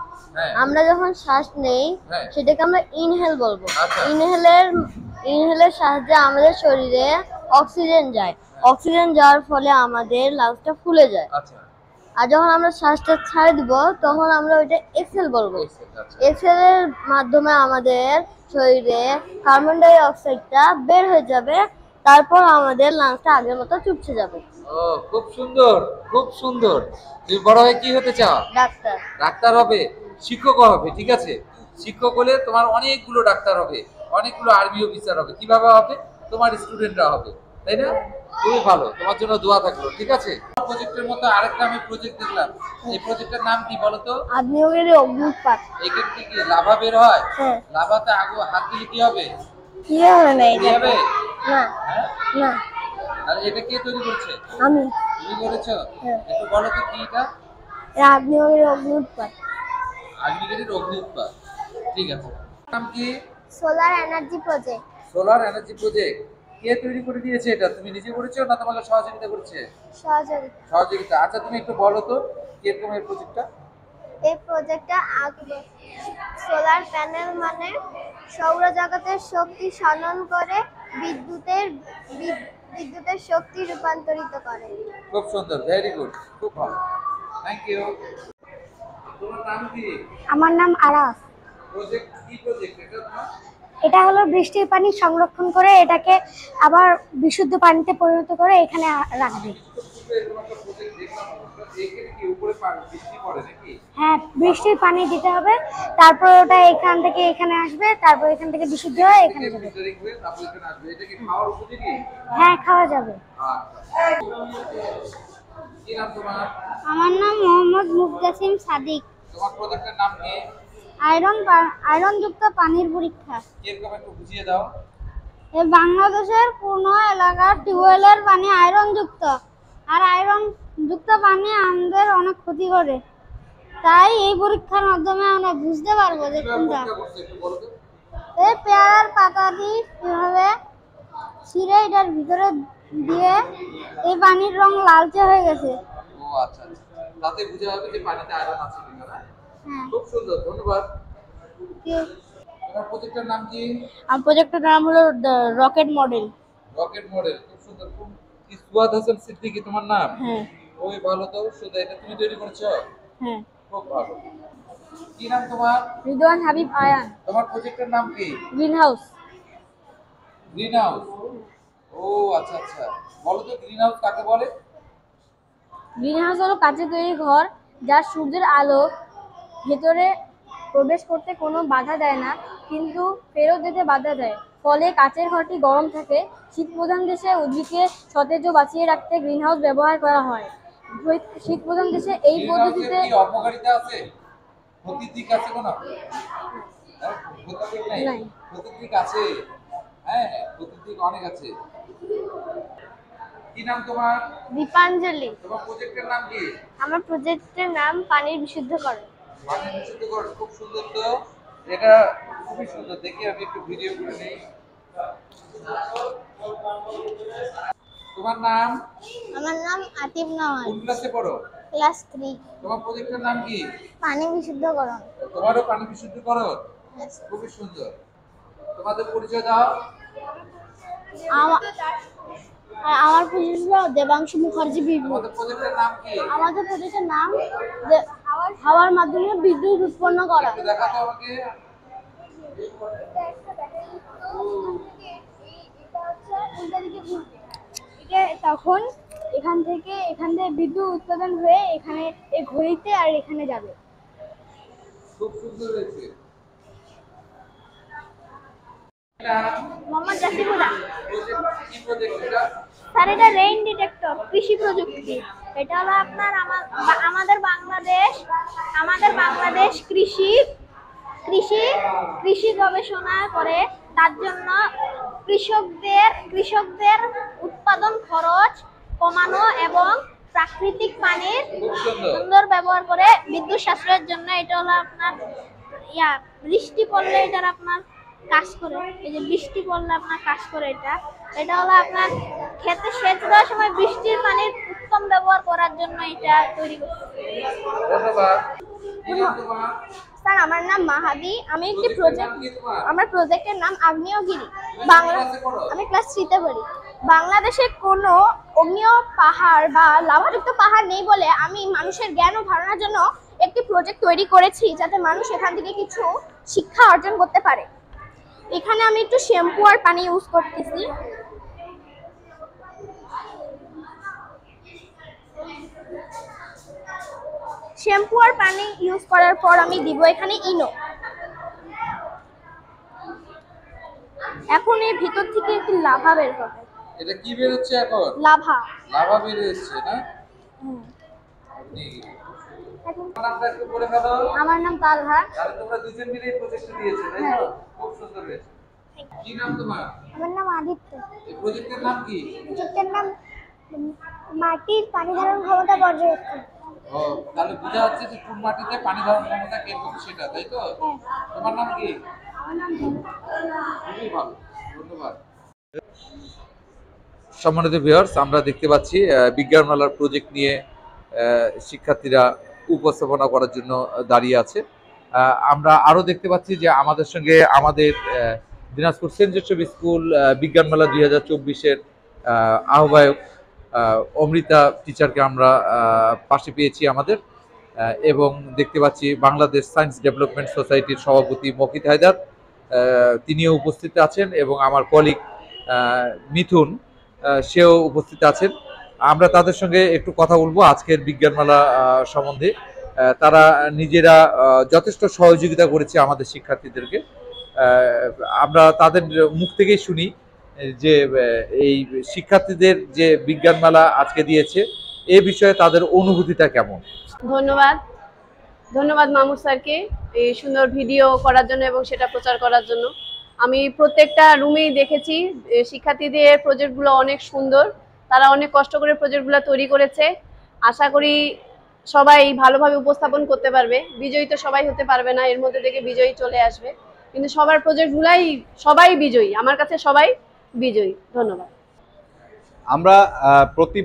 আমরা যখন শ্বাস নেই সেটাকে আমরা ইনহেল বলবো। ইনহেলের সাহায্যে আমাদের শরীরে অক্সিজেন যায়। অক্সিজেন যাওয়ার ফলে আমাদের লাংসটা ফুলে যায়। আর যখন আমরা শ্বাসটা ছাড়ে দিব তখন আমরা ওইটা এক্সহেল বলবো। এক্সহেলের মাধ্যমে আমাদের শরীরে কার্বন ডাই অক্সাইডটা বের হয়ে যাবে, তারপর আমাদের লাংসটা আগের মতো চুপসে যাবে। ও খুব সুন্দর, খুব সুন্দর। তুমি বড় হয়ে কি হতে চাও? ডাক্তার। ডাক্তার হবে, শিক্ষক হবে, ঠিক আছে? শিক্ষক হলে তোমার অনেকগুলো ডাক্তার হবে, অনেকগুলো আর্মি অফিসার হবে। কিভাবে হবে? তোমার স্টুডেন্টরা হবে, তাই না? খুবই ভালো, তোমার জন্য দোয়া থাকলো, ঠিক আছে? প্রজেক্টের মতো আরেকটা আমি প্রজেক্ট দেখলাম, এই প্রজেক্টের নাম কি বলো তো? আগ্নেয়গিরি অগ্নুৎপাত। এখান থেকে লাভা বের হয়, লাভাতে হাত দিলে কি হবে? কি হবে না? কি হবে? না না। আর এটা কে তৈরি করছে? আমি। তুমি করেছো? একটু বলো তো কি এটা? আগ্নেয়গিরি অগ্নুৎপাত। আগ্নেয়গিরির অগ্নুৎপাত, ঠিক আছে। নাম কি? Solar energy project. Solar energy project. কে তৈরি করে দিয়েছে এটা? তুমি নিজে করেছো না তোমাকে সহযোগিতা করছে? সহযোগিতা। আচ্ছা তুমি একটু বলো তো কিরকম এই প্রজেক্টটা? এই প্রজেক্টটা সোলার প্যানেল মানে সৌরজগতের শক্তি সঞ্চয় করে বিদ্যুতের শক্তি রূপান্তরিত করে। খুব সুন্দর, ভেরি গুড, খুব ভালো, থ্যাংক ইউ। তোমার নাম কি? আমার নাম আরাফ। প্রজেক্ট কি প্রজেক্ট এটা তোমার? এটা হলো বৃষ্টির পানি সংরক্ষণ করে এটাকে আবার বিশুদ্ধ পানিতে পরিণত করে এখানে রাখবে। হ্যাঁ, বৃষ্টির পানি দিতে হবে, তারপর ওটা এখান থেকে এখানে আসবে, তারপর এখান থেকে বিশুদ্ধ হয়ে এখানে যাবে। হ্যাঁ, খাওয়া যাবে। আমার নাম মোহাম্মদ মুফতাসিম সাদিক। তোমার প্রজেক্টের নাম কি? আয়রন যুক্ত পানির পরীক্ষা। কিরকম একটু বুঝিয়ে দাও। এই বাংলাদেশের কোনো এলাকার টিউবওয়েলের পানি আয়রন যুক্ত, আর আয়রন যুক্ত পানি আমাদের অনেক ক্ষতি করে। তাই এই পরীক্ষার মাধ্যমে আমরা বুঝতে পারবো যে কোনটা। এই পেয়ারার পাতা দিয়ে এভাবে ছিঁড়ে এটার ভিতরে দিয়ে এই পানির রং লালচে হয়ে গেছে। ও আচ্ছা আচ্ছা, তাতে বুঝা যাবে যে পানিতে আয়রন আছে কিনা, না? খুব সুন্দর, ধন্যবাদ। তোমার প্রজেক্টের নাম কি? আমার প্রজেক্টের নাম হলো রকেট মডেল। রকেট মডেল, খুব সুন্দর। ইসওয়াত হাসান সিদ্দিকী তোমার নাম? হ্যাঁ। ওই ভালো তো, শুধু এটা তুমি তৈরি করেছো? হ্যাঁ। খুব ভালো। কি নাম তোমার? রিদওয়ান হাবিব আয়ান। তোমার প্রজেক্টের নাম কি? Green house. গ্রিন হাউস, ও আচ্ছা আচ্ছা, বলো তো গ্রিন হাউস কাকে বলে? গ্রিন হাউস হলো কাঁচে তৈরি ঘর যা সূর্যের আলো ভেতরে প্রবেশ করতে কোনো বাধা দেয় না, কিন্তু ফেরত যেতে বাধা দেয়। ফলে কাঁচের ঘরটি গরম থাকে। শীত প্রধান দেশে উদ্ভিদকে সতেজ ও বাঁচিয়ে রাখতে গ্রিন হাউস ব্যবহার করা হয়। শীত প্রধান দেশে এই পদ্ধতিতে কি অপকারিতা আছে? ক্ষতির দিক আছে কোনো? ক্ষতির দিক নাই? ক্ষতির দিক আছে, হ্যাঁ, ক্ষতির দিক অনেক আছে। কি নাম তোমার? দীপাঞ্জলি। তোমার প্রজেক্টের নাম কি? আমার প্রজেক্টের নাম পানির বিশুদ্ধকরণ। পানির বিশুদ্ধকরণ, খুব সুন্দর তো, এটা খুবই সুন্দর। দেখি আমি একটু ভিডিও করে নেই। তোমার নাম? আমার নাম আতিফ নওয়াজ। কোন ক্লাসে পড়ো? ক্লাস 3। তোমার প্রজেক্টের নাম কি? পানি বিশুদ্ধকরণ। তোমারও পানি বিশুদ্ধকরণ, খুবই সুন্দর। তোমাদের পরিচয় দাও। আমার প্রজেক্ট দেবাংশু মুখার্জি বিভু। তোমাদের প্রজেক্টের নাম কি? আমাদের প্রজেক্টের নাম হাওয়ার মাধ্যমে বিদ্যুৎ উৎপন্ন করা। একটু দেখাতো আমাকে। তখন এখান থেকে বিদ্যুৎ উৎপাদন হয়ে এখানে এই ঘড়িতে আর এখানে যাবে। খুব সুন্দর হয়েছে। মোহাম্মদ জাসিমুল্লাহ। কি প্রজেক্ট এটা? স্যার, এটা রেইন ডিটেক্টর, কৃষি প্রযুক্তি। এটা হলো আপনার আমাদের বাংলাদেশ কৃষি গবেষণা করে, তার জন্য কৃষকদের উৎপাদন খরচ কমানো এবং প্রাকৃতিক পানির সুন্দর ব্যবহার করে বিদ্যুৎ সাশ্রয়ের জন্য। এটা হলো আপনার বৃষ্টি পড়লে এটার আপনার কাজ করে, এই যে বৃষ্টি পড়লে আপনার কাজ করে এটা হলো আপনার ক্ষেতে সেচ দেওয়ার সময় বৃষ্টির পানির উত্তম ব্যবহার করার জন্য এটা তৈরি করছে। স্যার, আমার নাম মাহাদি। আমি একটি আমার প্রজেক্টের নাম আগ্নেয়গিরি। আমি ক্লাস 3-তে পড়ি। বাংলাদেশে কোনো অগ্নিয় পাহাড় বা লাভাযুক্ত পাহাড় নেই বলে আমি মানুষের জ্ঞান ও ধারণার জন্য একটি প্রজেক্ট তৈরি করেছি, যাতে মানুষ এখান থেকে কিছু শিক্ষা অর্জন করতে পারে। এখানে আমি একটু শ্যাম্পু আর পানি ইউজ করতেছি। শ্যাম্পু আর পানি ইউজ করার পর আমি দিব এখানে ইনো। এখন এর ভিতর থেকে একটি লাভা বের হবে। এটা কি বের হচ্ছে এখন? লাভা বের হচ্ছে না? আমার নাম তালহা। তোমরা দুজন মিলে এই প্রজেক্টটা দিয়েছো, তাই তো? খুব সুন্দর হয়েছে। কি নাম তোমার? আমার নাম আদিত্য। এই প্রজেক্টের নাম কি? প্রজেক্টের নাম মাটির পানি ধারণ ক্ষমতা পর্যবেক্ষণ। তাহলে বোঝা যাচ্ছে যে কোন মাটিতে পানি ধারণ ক্ষমতা কিরকম সেটা, তাই তো? তোমার নাম কি? আমার নাম খুবই ভালো, ধন্যবাদ। সম্মানিত ভিউয়ার্স, আমরা দেখতে পাচ্ছি বিজ্ঞান মেলার প্রজেক্ট নিয়ে শিক্ষার্থীরা উপস্থাপনা করার জন্য দাঁড়িয়ে আছে। আমরা আরও দেখতে পাচ্ছি যে আমাদের সঙ্গে আমাদের দিনাজপুর সেন্ট জোসেফ স্কুল বিজ্ঞান মেলা 2024-এর আহ্বায়ক অমৃতা টিচারকে আমরা পাশে পেয়েছি আমাদের, এবং দেখতে পাচ্ছি বাংলাদেশ সায়েন্স ডেভেলপমেন্ট সোসাইটির সভাপতি মকিত হায়দার, তিনিও উপস্থিত আছেন, এবং আমার কলিগ মিথুন সেও উপস্থিত আছেন। আমরা তাদের সঙ্গে একটু কথা বলবো আজকের বিজ্ঞান মেলা সম্বন্ধে। তারা নিজেরা যথেষ্ট সহযোগিতা করেছে আমাদের শিক্ষার্থীদেরকে। আমরা তাদের মুখ থেকেই শুনি যে এই শিক্ষার্থীদের যে বিজ্ঞান মেলা আজকে দিয়েছে এ বিষয়ে তাদের অনুভূতিটা কেমন। ধন্যবাদ মামুদ স্যারকে এই সুন্দর ভিডিও করার জন্য এবং সেটা প্রচার করার জন্য। আমি প্রত্যেকটা রুমেই দেখেছি শিক্ষার্থীদের প্রজেক্টগুলো অনেক সুন্দর, তারা অনেক কষ্ট করে প্রজেক্টগুলো তৈরি করেছে। আশা করি সবাই ভালোভাবে উপস্থাপন করতে পারবে। বিজয়ী তো সবাই হতে পারবে না, এর মধ্যে থেকে বিজয়ী চলে আসবে, কিন্তু সবার প্রজেক্টগুলাই সবাই বিজয়ী, আমার কাছে সবাই বিজয়ী। ধন্যবাদ। আমরা প্রতি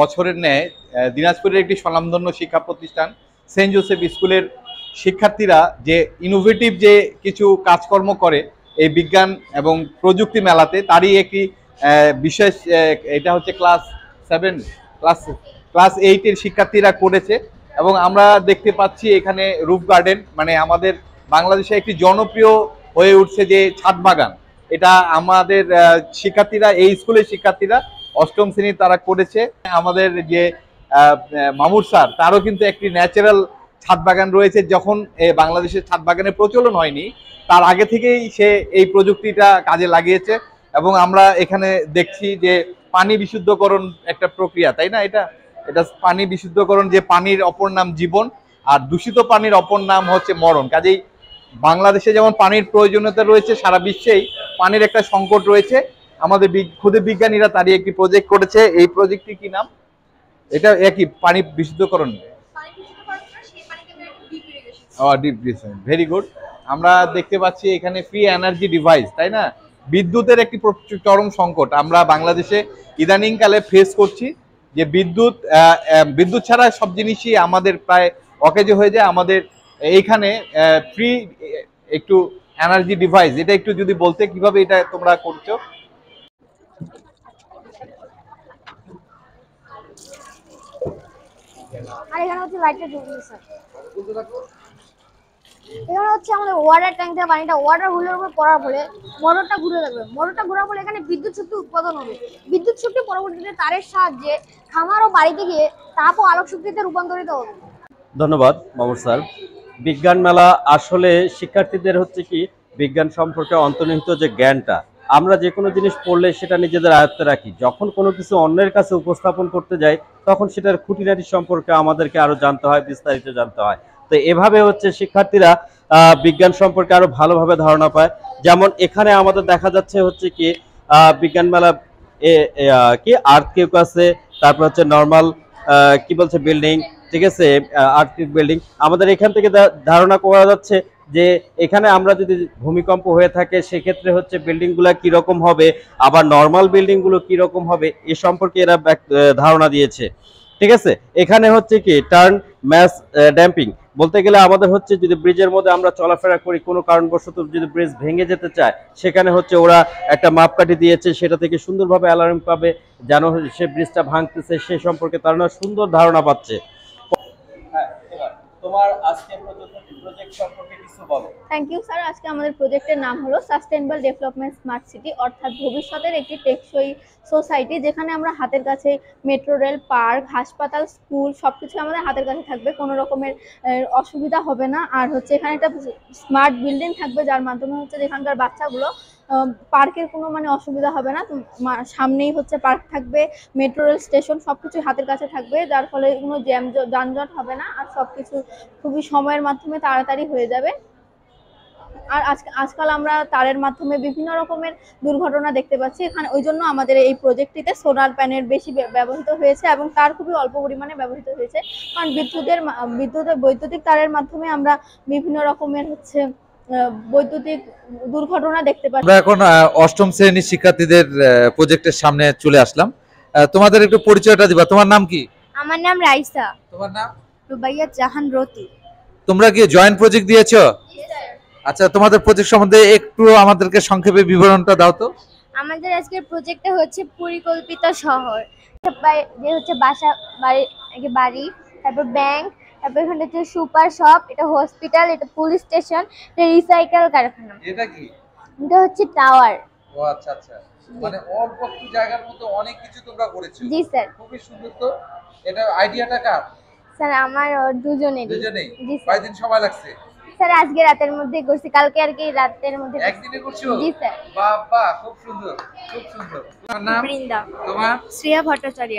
বছরের ন্যায় দিনাজপুরের একটি স্বনামধন্য শিক্ষা প্রতিষ্ঠান সেন্ট জোসেফ স্কুলের শিক্ষার্থীরা যে ইনোভেটিভ যে কিছু কাজকর্ম করে এই বিজ্ঞান এবং প্রযুক্তি মেলাতে, তারই একটি বিশেষ, এটা হচ্ছে ক্লাস 8-এর শিক্ষার্থীরা করেছে। এবং আমরা দেখতে পাচ্ছি এখানে রুফ গার্ডেন, মানে আমাদের বাংলাদেশে একটি জনপ্রিয় হয়ে উঠছে যে ছাদ বাগান, এটা আমাদের শিক্ষার্থীরা, এই স্কুলের শিক্ষার্থীরা 8ম শ্রেণীর তারা করেছে। আমাদের যে মামুর স্যার, তারও কিন্তু একটি ন্যাচারাল ছাদ বাগান রয়েছে। যখন বাংলাদেশের ছাদ বাগানের প্রচলন হয়নি তার আগে থেকেই সে এই প্রযুক্তিটা কাজে লাগিয়েছে। এবং আমরা এখানে দেখছি যে পানি বিশুদ্ধকরণ একটা প্রক্রিয়া, তাই না? এটা পানি বিশুদ্ধকরণ, যে পানির অপর নাম জীবন, আর দূষিত পানির অপর নাম হচ্ছে মরণ। কাজেই বাংলাদেশে যেমন পানির প্রয়োজনীয়তা রয়েছে, সারা বিশ্বেই পানির একটা সংকট রয়েছে। আমাদের ক্ষুদে বিজ্ঞানীরা তারই একটি প্রজেক্ট করেছে। এই প্রজেক্টটি কি নাম? এটা একই পানি বিশুদ্ধকরণ, ডিপ ইরিগেশন। Very good. আমরা দেখতে পাচ্ছি এখানে ফ্রি এনার্জি ডিভাইস, তাই না? বিদ্যুতের একটি চরম সংকট আমরা বাংলাদেশে ইদানিংকালে ফেস করছি, যে বিদ্যুৎ ছাড়া সব জিনিসই আমাদের প্রায় অকেজো হয়ে যায়। আমাদের এইখানে ফ্রি একটু এনার্জি ডিভাইস, এটা একটু যদি বলতে কিভাবে এটা তোমরা করছো। আর এখানে হচ্ছে লাইটের জন্য স্যার, এখানে হচ্ছে আমাদের ওয়াটার ট্যাঙ্ক থেকে পানিটা ওয়াটার হুলের উপর পড়ার ফলে মোটরটা ঘুরে থাকবে। মোটরটা ঘোরার ফলে এখানে বিদ্যুৎ শক্তি উৎপাদন হবে। বিদ্যুৎ শক্তি পরবর্তীতে তারের সাহায্যে খামার ও বাড়িতে গিয়ে তাপ ও আলোক শক্তিতে রূপান্তরিত হবে। ধন্যবাদ মামুর স্যার। বিজ্ঞান মেলা আসলে শিক্ষার্থীদের হচ্ছে কি বিজ্ঞান সম্পর্কে অন্তর্নিহিত যে জ্ঞানটা আমরা যে কোনো জিনিস পড়লে সেটা নিজেদের আয়ত্তে রাখি, যখন কোনো কিছু অন্যের কাছে উপস্থাপন করতে যাই তখন সেটার খুঁটিনাটি সম্পর্কে আমাদেরকে আরো জানতে হয়, বিস্তারিত জানতে হয়। তো এভাবে হচ্ছে শিক্ষার্থীরা বিজ্ঞান সম্পর্কে আরো ভালোভাবে ধারণা পায়। যেমন এখানে আমাদের দেখা যাচ্ছে হচ্ছে কি বিজ্ঞান মেলা কি আর্থকিউক আছে, তারপর হচ্ছে নর্মাল কি বলছে বিল্ডিং, ঠিক আছে, আর্থকিউক বিল্ডিং। আমাদের এখান থেকে ধারণা করা যাচ্ছে যে এখানে আমরা যদি ভূমিকম্প হয়ে থাকে সেক্ষেত্রে হচ্ছে বিল্ডিংগুলো কিরকম হবে, আবার নর্মাল বিল্ডিংগুলো কিরকম হবে এ সম্পর্কে এরা ধারণা দিয়েছে, ঠিক আছে। এখানে হচ্ছে কি টার্ন ম্যাস ড্যাম্পিং বলতে গেলে আমাদের হচ্ছে যদি ব্রিজের মধ্যে আমরা চলাফেরা করি, কোনো কারণবশত যদি ব্রিজ ভেঙে যেতে চায় সেখানে হচ্ছে ওরা একটা মাপকাঠি দিয়েছে, সেটা থেকে সুন্দরভাবে অ্যালার্ম পাবে যেন সে ব্রিজটা ভাঙতেছে সে সম্পর্কে তারা সুন্দর ধারণা পাচ্ছে। তোমার আজকে প্রজেক্ট সম্পর্কে কিছু বলো। Thank you sir. আজকে আমাদের প্রজেক্টের নাম হলো সাস্টেইনেবল ডেভেলপমেন্ট স্মার্ট সিটি, অর্থাৎ ভবিষ্যতের একটি টেকসই সোসাইটি, যেখানে আমরা হাতের কাছে মেট্রো রেল, পার্ক, হাসপাতাল, স্কুল সবকিছু আমাদের হাতের কাছে থাকবে, কোনো রকমের অসুবিধা হবে না। আর হচ্ছে এখানে একটা স্মার্ট বিল্ডিং থাকবে যার মাধ্যমে হচ্ছে যেখানকার বাচ্চাগুলো পার্কের কোনো মানে অসুবিধা হবে না। সামনেই হচ্ছে পার্ক থাকবে, মেট্রো রেল স্টেশন সবকিছু হাতের কাছে থাকবে, যার ফলে কোনো যানজট হবে না আর সবকিছু খুবই সময়ের মাধ্যমে তাড়াতাড়ি হয়ে যাবে। আর আজকাল আমরা তারের মাধ্যমে বিভিন্ন রকমের দুর্ঘটনা দেখতে পাচ্ছি, এখানে ওই জন্য আমাদের এই প্রজেক্টটিতে সোলার প্যানেল বেশি ব্যবহৃত হয়েছে এবং তার খুবই অল্প পরিমাণে ব্যবহৃত হয়েছে, কারণ বৈদ্যুতিক তারের মাধ্যমে আমরা বিভিন্ন রকমের হচ্ছে বৈদ্যুতিক দুর্ঘটনা দেখতে পাচ্ছি। আমরা এখন অষ্টম শ্রেণীর শিক্ষার্থীদের প্রজেক্টের সামনে চলে আসলাম। তোমাদের একটু পরিচয়টা দিবা। তোমার নাম কি? আমার নাম রাইসা। তোমার নাম? রুবাইয়া জাহান রতি। তোমরা কি জয়েন্ট প্রজেক্ট দিয়েছো? আচ্ছা, তোমাদের প্রজেক্ট সম্বন্ধে একটু আমাদেরকে সংক্ষেপে বিবরণটা দাও তো। আমাদের আজকের প্রজেক্টটা হচ্ছে পরিকল্পিত শহর, যে হচ্ছে বাড়ি, তারপর ব্যাংক, তারপর এখানে হচ্ছে সুপার শপ, এটা হসপিটাল, এটা পুলিশ স্টেশন, এটা রিসাইকেল কারখানা। এটা কি? এটা হচ্ছে টাওয়ার। ও আচ্ছা আচ্ছা, মানে অল্প একটু জায়গার মধ্যে অনেক কিছু তোমরা করেছো। জি স্যার। খুবই সুন্দর। তো এটা আইডিয়াটা কার? স্যার আমার দুজনেরই। দুজনেই? জি স্যার। কয়দিন সময় লাগছে? স্যার আজকে রাতের মধ্যে করছি, কালকে আর কি রাতের মধ্যে। একদিনে করছো? জি স্যার। বাবা খুব সুন্দর, খুব সুন্দর। তোমার নাম? বৃন্দা। তোমার? শ্রেয়া ভট্টাচার্য।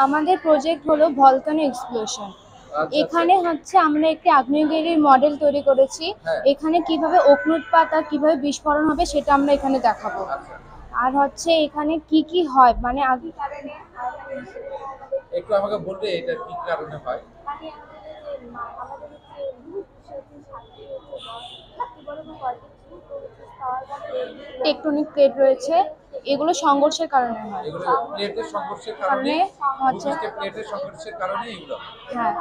আমাদের প্রজেক্ট হলো ভলকানো এক্সপ্লোশন। এখানে হচ্ছে আমরা একটি আগ্নেয়গিরির মডেল তৈরি করেছি, এখানে কিভাবে অগ্নুৎপাত আর কিভাবে বিস্ফোরণ হবে সেটা আমরা এখানে দেখাবো। আর হচ্ছে এখানে কি কি হয় মানে একটু আমাকে বলবে এটা কি কারণে হয়? টেকটনিক প্লেট রয়েছে, এগুলো সংঘর্ষের কারণে হয়। এগুলো প্লেটের সংঘর্ষের কারণে হচ্ছে, প্লেটের সংঘর্ষের কারণে এগুলো। হ্যাঁ।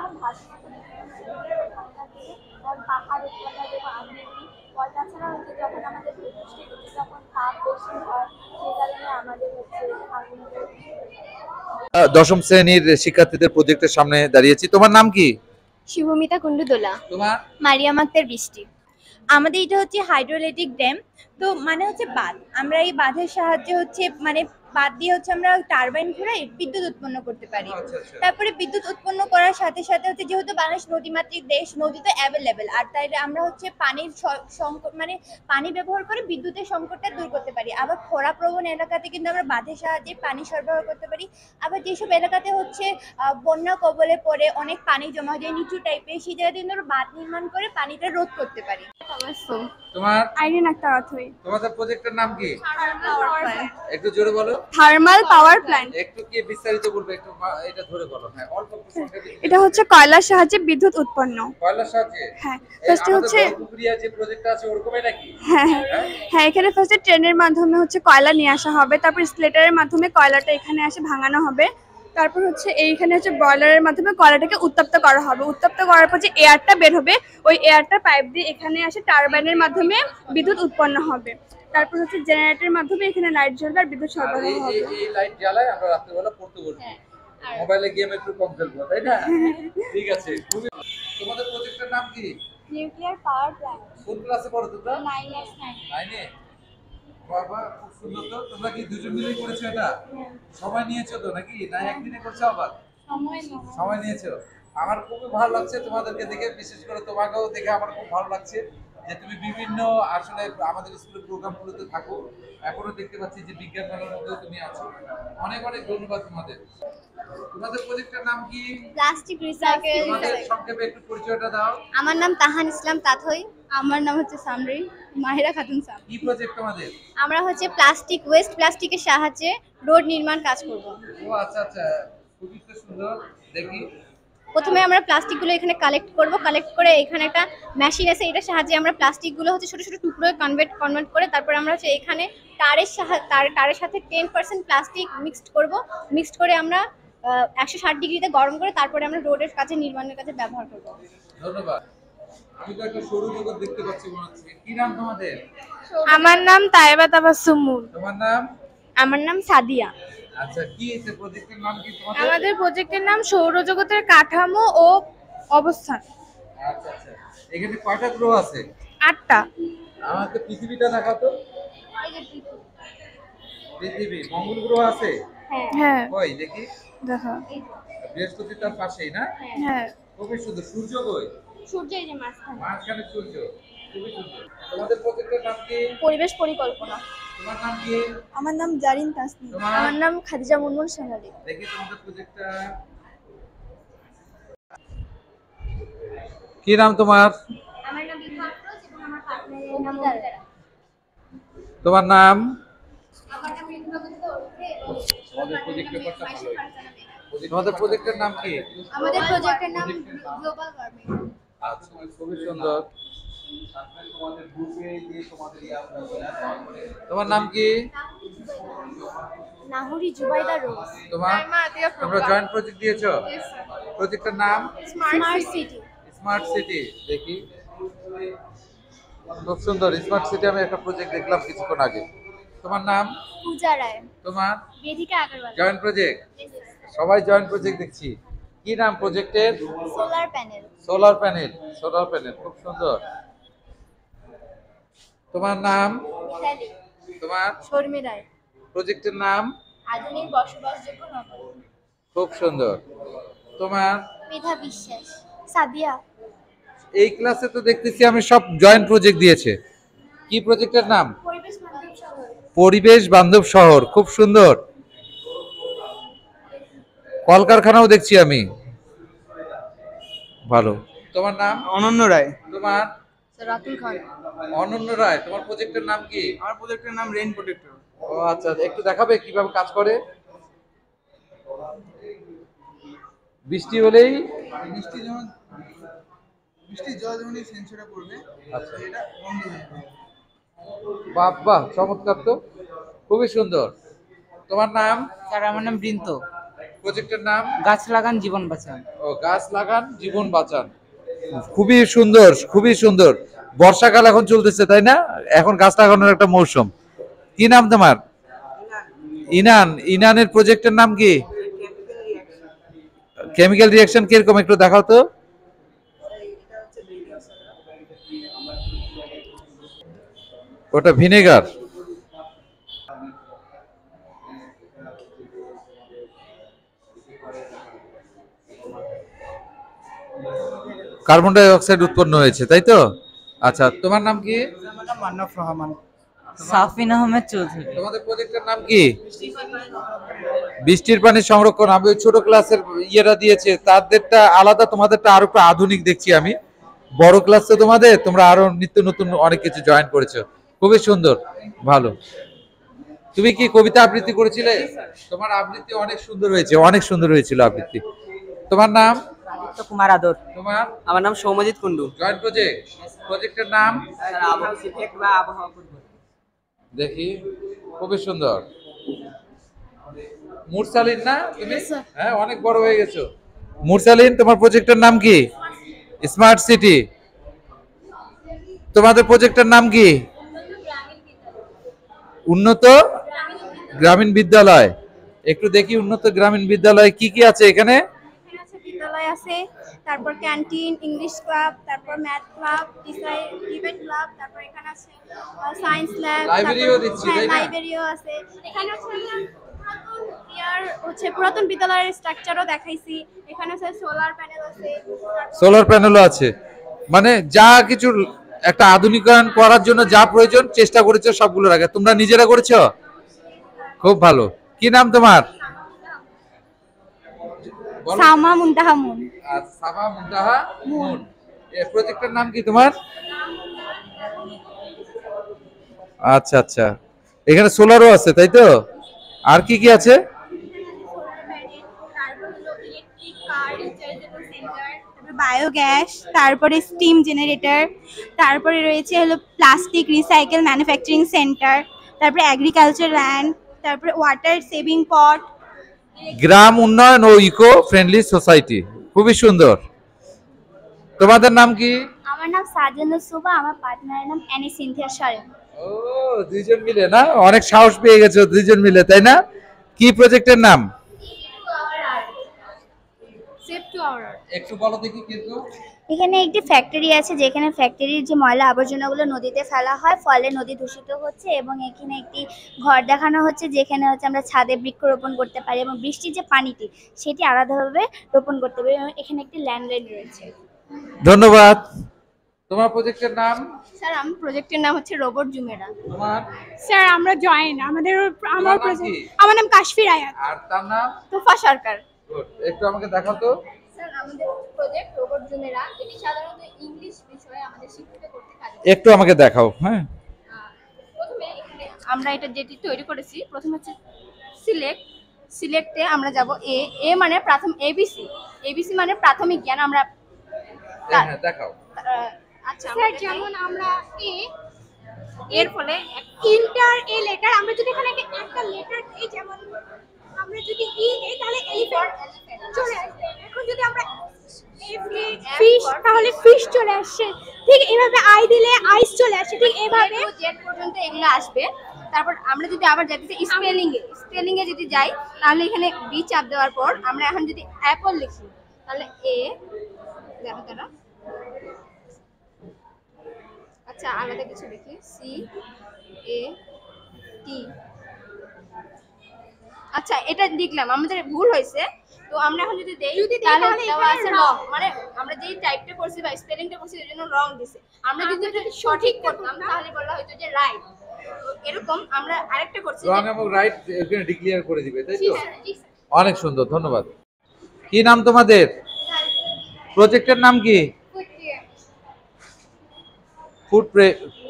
দশম শ্রেণীর শিক্ষার্থীদের প্রজেক্টের সামনে দাঁড়িয়েছি। তোমার নাম কি? শুভমিতা কুন্ডুদোলা। তোমার? মারিয়াম আক্তার বৃষ্টি। আমাদের এটা হচ্ছে হাইড্রোইলেকট্রিক ড্যাম, তো মানে হচ্ছে বাঁধ। আমরা এই বাঁধের সাহায্যে হচ্ছে মানে বাদ দিয়ে হচ্ছে আমরা টারবাইন ঘুরাই বিদ্যুৎ উৎপন্ন করতে পারি। তারপরে বিদ্যুৎ উৎপন্ন করার সাথে সাথে হচ্ছে যেহেতু বাংলাদেশ নদীমাতৃক দেশ, নদী তো অ্যাভেলেবেল, আর তাই আমরা হচ্ছে পানির সংকট মানে পানি ব্যবহার করে বিদ্যুতের সংকটটা দূর করতে পারি। আবার খরাপ্রবণ এলাকাতে কিন্তু আমরা বাঁধের সাহায্যে পানি সরবরাহ করতে পারি। আবার যেসব এলাকাতে হচ্ছে বন্যা কবলে পড়ে অনেক পানি জমা যায় নিচু টাইপের, সেই জায়গাতে কিন্তু আমরা বাঁধ নির্মাণ করে পানিটা রোধ করতে পারি। তোমার? আইরিন আক্তার অথই। তোমাদের প্রজেক্টের নাম কি? একটু জোরে বলো। Thermal power plant. একটু কি বিস্তারিত বলবে? একটু এটা ধরে বলো। হ্যাঁ, অল্প কিছু। এটা হচ্ছে কয়লার সাহায্যে বিদ্যুৎ উৎপন্ন। কয়লার সাহায্যে? হ্যাঁ। ফার্স্টে হচ্ছে পুকুরিয়া যে প্রজেক্ট আছে ওরকমই নাকি? হ্যাঁ হ্যাঁ, এখানে ফার্স্টে ট্রেনের মাধ্যমে হচ্ছে কয়লা নিয়ে আসা হবে, তারপর স্লেটারের মাধ্যমে কয়লাটা এখানে এসে ভাঙানো হবে, তারপর হচ্ছে এইখানে হচ্ছে বয়লারের মাধ্যমে কয়লাটাকে উত্তপ্ত করা হবে। উত্তপ্ত করার পর যে এয়ারটা বের হবে ওই এয়ারটা পাইপ দিয়ে এখানে আসে টারবাইনের মাধ্যমে বিদ্যুৎ উৎপন্ন হবে। তারপর হচ্ছে জেনারেটরের মাধ্যমে এখানে লাইট জ্বলবে আর বিদ্যুৎ সরবরাহ হবে। এই লাইট জ্বালায় আমরা রাত্রিবেলা পড়তে বসবো, মোবাইলে গেম একটু কম খেলবো, তাই না? ঠিক আছে। তোমাদের প্রজেক্টের নাম কি? Nuclear power plant. কোন ক্লাসে পড়ো তোমরা? 9 এ। বাবা খুব সুন্দর। তো তোমরা কি দুজন মিলে করেছো এটা? সময় নিয়েছো তো নাকি, না একদিনে করছো? আবার সময় নিয়েছো। আমার খুবই ভালো লাগছে তোমাদেরকে দেখে, বিশেষ করে তোমাকেও দেখে আমার খুব ভালো লাগছে যে তুমি বিভিন্ন আসলে আমাদের স্কুলের প্রোগ্রামগুলোতে থাকো, এখনো দেখতে পাচ্ছি যে বিজ্ঞান মেলার মধ্যেও তুমি আছো। অনেক অনেক ধন্যবাদ তোমাদের। তোমাদের প্রজেক্টের নাম কি? Plastic recycle. তোমাদের সংক্ষেপে একটু পরিচয়টা দাও। আমার নাম তাহান ইসলাম তাথই। আমার নাম হচ্ছে সামরি মাহিরা খাতুন সাম। কি প্রজেক্ট তোমাদের? আমরা হচ্ছে প্লাস্টিক ওয়েস্ট প্লাস্টিকের সাহায্যে রোড নির্মাণ কাজ করব। ও আচ্ছা আচ্ছা, খুবই তো সুন্দর। দেখি প্রথমে আমরা প্লাস্টিকগুলো এখানে কালেক্ট করব, কালেক্ট করে এখানে একটা মেশিন আছে, এটার সাহায্যে আমরা প্লাস্টিকগুলো হচ্ছে ছোট ছোট টুকরোয় কনভার্ট করে তারপরে আমরা হচ্ছে এখানে তারের সাথে 10% প্লাস্টিক মিক্সড করব। মিক্সড করে আমরা 160 ডিগ্রিতে গরম করে তারপরে আমরা রোডের কাজে নির্মাণের কাজে ব্যবহার করব। ধন্যবাদ। আমি তো একটা সৌরজগৎ দেখতে পাচ্ছি মনে হচ্ছে। কি নাম তোমাদের? আমার নাম তায়েবা তাবাসসুমুল। তোমার নাম? আমার নাম সাদিয়া। আচ্ছা, কি এই প্রজেক্টের নাম কি তোমাদের? আমাদের প্রজেক্টের নাম সৌরজগতের কাঠামো ও অবস্থান। আচ্ছা আচ্ছা, এখানে কয়টা গ্রহ আছে? 8টা। আমাকে পৃথিবীটা দেখাও তো। পৃথিবী, মঙ্গল গ্রহ আছে? হ্যাঁ। কই দেখি। দেখো। বৃহস্পতি তার পাশেই না? হ্যাঁ। খুবই সুন্দর। সূর্য কই? সূর্য এই যে মাঝখানে সূর্য। খুবই সুন্দর। তোমাদের প্রজেক্টের নাম কি? পরিবেশ পরিকল্পনা। তোমার নাম কি? আমার নাম জারিন তাসনিম। তোমার? আমার নাম খাদিজা মুনমুন সোনালী। দেখি তোমাদের প্রজেক্টটা। কি নাম তোমার? আমার নাম বিভাফরোজ এবং আমার পার্টনারের নাম মুক্তারা। তোমার নাম? আমার নাম রিতমাবতী ওরফে এবং তোমাদের প্রজেক্ট পেপারটা ভালো। তোমাদের প্রজেক্টের নাম কি? আমাদের প্রজেক্টের নাম গ্লোবাল ওয়ার্মিং। আচ্ছা, খুবই সুন্দর। তোমাদের গ্রুপে দিয়ে তোমাদের তোমার নাম কি? নাহুরি জুবাইদা রোজ। তোমরা জয়েন্ট প্রজেক্ট দিয়েছো? প্রজেক্টের নাম স্মার্ট সিটি। Smart city. দেখি, খুব সুন্দর। স্মার্ট সিটি আমি একটা প্রজেক্ট দেখলাম কিছুক্ষণ আগে। তোমার নাম? পূজা রায়। তোমার? বেদিকা আগরওয়াল। Joint project. সবাই জয়েন্ট প্রজেক্ট দেখছি। কি নাম প্রজেক্টের? Solar panel. Solar panel. Solar panel, খুব সুন্দর। তোমার নাম? শ্যালি। তোমার? শর্মি রায়। প্রজেক্টের নাম? আধুনিক বসবাসযোগ্য নগর। খুব সুন্দর। তোমার? মেধা বিশ্বাস। সাদিয়া। এই ক্লাসে তো দেখতেছি আমি সব জয়েন্ট প্রজেক্ট দিয়েছে। কি প্রজেক্টের নাম? পরিবেশ বান্ধব শহর। পরিবেশ বান্ধব শহর, খুব সুন্দর। কলকারখানাও দেখছি আমি, ভালো। তোমার নাম? অনন্য রায়। তোমার? রাতুল খান। অনন্য রায়। তোমার প্রজেক্টের নাম কি? আমার প্রজেক্টের নাম রেইন প্রোটেক্টর। ও আচ্ছা, একটু দেখাবে কিভাবে কাজ করে? বৃষ্টি হলেই বৃষ্টির জল যখন এই সেন্সরে পড়বে, আচ্ছা, এটা বন্ধ হয়ে যাবে। বাহ, চমৎকার তো, খুবই সুন্দর। তোমার নাম? স্যার আমার নাম বৃন্ত। প্রজেক্টের নাম? গাছ লাগান জীবন বাঁচান। ও, গাছ লাগান জীবন বাঁচান। খুবই সুন্দর, খুবই সুন্দর। বর্ষাকাল এখন চলতেছে, তাই না? এখন গাছ লাগানোর একটা মৌসুম। কি নাম তোমার? ইনান। ইনানের প্রজেক্টের নাম কি? কেমিক্যাল রিঅ্যাকশন কিরকম একটু দেখাও তো। ওটা ভিনেগার। কার্বন ডাই অক্সাইড উৎপন্ন হয়েছে, তাই তো? আচ্ছা, তোমার নাম কি? আমার নাম মান্নাফ রহমান। সাফিন আহমেদ চৌধুরী। তোমাদের প্রজেক্টের নাম কি? বৃষ্টির পানি সংরক্ষণ। আমি ওই ছোট ক্লাসের ইয়েরা দিয়েছে, তাদেরটা আলাদা, তোমাদেরটা আরো একটু আধুনিক দেখছি আমি। বড় ক্লাস তো তোমাদের, তোমরা আরো নিত্য নতুন অনেক কিছু জয়েন করেছো, খুবই সুন্দর, ভালো। তুমি কি কবিতা আবৃত্তি করেছিলে? তোমার আবৃত্তি অনেক সুন্দর হয়েছে, অনেক সুন্দর হয়েছিল আবৃত্তি। তোমার নাম? আদিত্য কুমার আদর। তোমার? আমার নাম সৌমজিৎ কুন্ডু। Joint project. প্রজেক্টের নাম? আবহাওয়া। দেখি, খুবই সুন্দর। মুরসালিন না তুমি? হ্যাঁ, অনেক বড় হয়ে গেছো। মুরসালিন, তোমার প্রজেক্টের নাম কি? Smart city. তোমাদের প্রজেক্টের নাম কি? উন্নত গ্রামীণ বিদ্যালয়। একটু দেখি উন্নত গ্রামীণ বিদ্যালয় কি কি আছে এখানে। বিদ্যালয় আছে, তারপর ক্যান্টিন, ইংলিশ ক্লাব, তারপর ম্যাথ ক্লাব, ডিবেট ক্লাব, তারপর এখানে আছে সায়েন্স ল্যাব, লাইব্রেরিও দিচ্ছি, তাই না? লাইব্রেরিও আছে। এখানে পুরাতন বিদ্যালয়ের স্ট্রাকচারও দেখাইছি। এখানে আছে সোলার প্যানেল আছে। সোলার প্যানেলও আছে, মানে যা কিছু একটা আধুনিকায়ন করার জন্য যা প্রয়োজন চেষ্টা করেছো সবগুলো রাখে। তোমরা নিজেরা করেছো, খুব ভালো। কি নাম তোমার? সামা মুনতাহা মুন। সামা মুনতাহা মুন। এই প্রজেক্টের নাম কি তোমার? আচ্ছা আচ্ছা, এখানে সোলারও আছে তাই তো? আর কি কি আছে? বায়োগ্যাস, তারপরে স্টিম জেনারেটর, তারপরে রয়েছে হলো প্লাস্টিক রিসাইকেল ম্যানুফ্যাকচারিং সেন্টার, তারপরে এগ্রিকালচার ল্যান্ড, তারপরে ওয়াটার সেভিং পট, গ্রাম উন্নয়ন ও ইকো ফ্রেন্ডলি সোসাইটি। খুবই সুন্দর। তোমাদের নাম কি? আমার নাম সাজানা সুবা, আমার পার্টনারের নাম অ্যানি সিনথিয়া সরেন। ও, দুইজন মিলে না? অনেক সাহস পেয়ে গেছো দুইজন মিলে, তাই না? কি প্রজেক্টের নাম? একটু বলো দেখি কিন্তু। এখানে একটি ফ্যাক্টরি আছে, যেখানে ফ্যাক্টরির যে ময়লা আবর্জনাগুলো নদীতে ফেলা হয়, ফলে নদী দূষিত হচ্ছে। এবং এখানে একটি ঘর দেখানো হচ্ছে, যেখানে হচ্ছে আমরা ছাদে বৃক্ষরোপণ করতে পারি এবং বৃষ্টির যে পানিটি সেটি আলাদাভাবে রোপণ করতে পারি। এবং এখানে একটি ল্যান্ডলাইন রয়েছে। ধন্যবাদ। তোমার প্রজেক্টের নাম? স্যার আমার প্রজেক্টের নাম হচ্ছে রোবট জুমেরা। তোমার? স্যার আমরা জয়েন, আমার প্রজেক্ট, আমার নাম কাশফির আয়াত। আর তার নাম? তোফা সরকার। গুড, একটু আমাকে দেখাও তো। স্যার আমাদের প্রজেক্ট রোবট জুমেরা, এটি সাধারণত ইংলিশ বিষয়ে আমাদের শিক্ষিত করতে কাজে। একটু আমাকে দেখাও। হ্যাঁ, প্রথমে এখানে আমরা এটা যেটি তৈরি করেছি, প্রথমে হচ্ছে সিলেক্টে আমরা যাব এ মানে প্রথম এবিসি মানে প্রাথমিক জ্ঞান। আমরা হ্যাঁ দেখাও। আচ্ছা স্যার যেমন আমরা এর ফলে ইন্টার এ লেটার, আমরা যদি এখানে একটা লেটার দিই, যেমন আমরা যদি ই নেই তাহলে এলিফ্যান্ট চলে আসবে। এখন যদি আমরা ফিশ, তাহলে ফিশ চলে আসছে। ঠিক এইভাবে আই দিলে আইস চলে আসছে। ঠিক এইভাবে জেড পর্যন্ত এগুলো আসবে। তারপর আমরা যদি আবার যাইতে চাই স্পেলিং এ যদি যাই, তাহলে এখানে বি চাপ দেওয়ার পর আমরা এখন যদি অ্যাপল লিখি, তাহলে এ দেখো আচ্ছা আলাদা কিছু লিখি, সি এ টি। আচ্ছা এটা লিখলাম, আমাদের ভুল হয়েছে। তো আমরা এখন যদি দেই তাহলে দেওয়া আছে রং, মানে আমরা যেই টাইপটা করছি বা স্পেলিংটা করছি এর জন্য রং দিছে। আমরা যদি এটা সঠিক করতাম তাহলে বলা হতো যে রাইট। এরকম আমরা আরেকটা করছি, রং এবং রাইট এখানে ডিক্লেয়ার করে দিবে, তাই তো? অনেক সুন্দর, ধন্যবাদ। কি নাম তোমাদের? প্রজেক্টের নাম কি?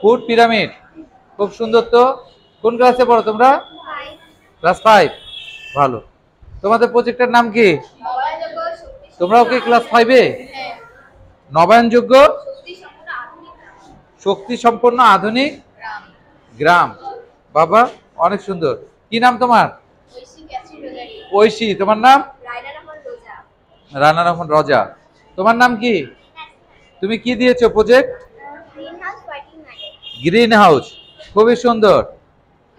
Food pyramid. খুব সুন্দর। তো কোন ক্লাসে পড়ো তোমরা? ক্লাস 5। ভালো। তোমাদের প্রজেক্টের নাম কি? তোমরাও কি ক্লাস 5-এ? নবায়নযোগ্য শক্তি সম্পন্ন আধুনিক গ্রাম। বাবা অনেক সুন্দর। কি নাম তোমার? ঐশী। তোমার নাম? রানা রহমান রোজা। তোমার নাম কি? তুমি কি দিয়েছো প্রজেক্ট? Green house. খুবই সুন্দর,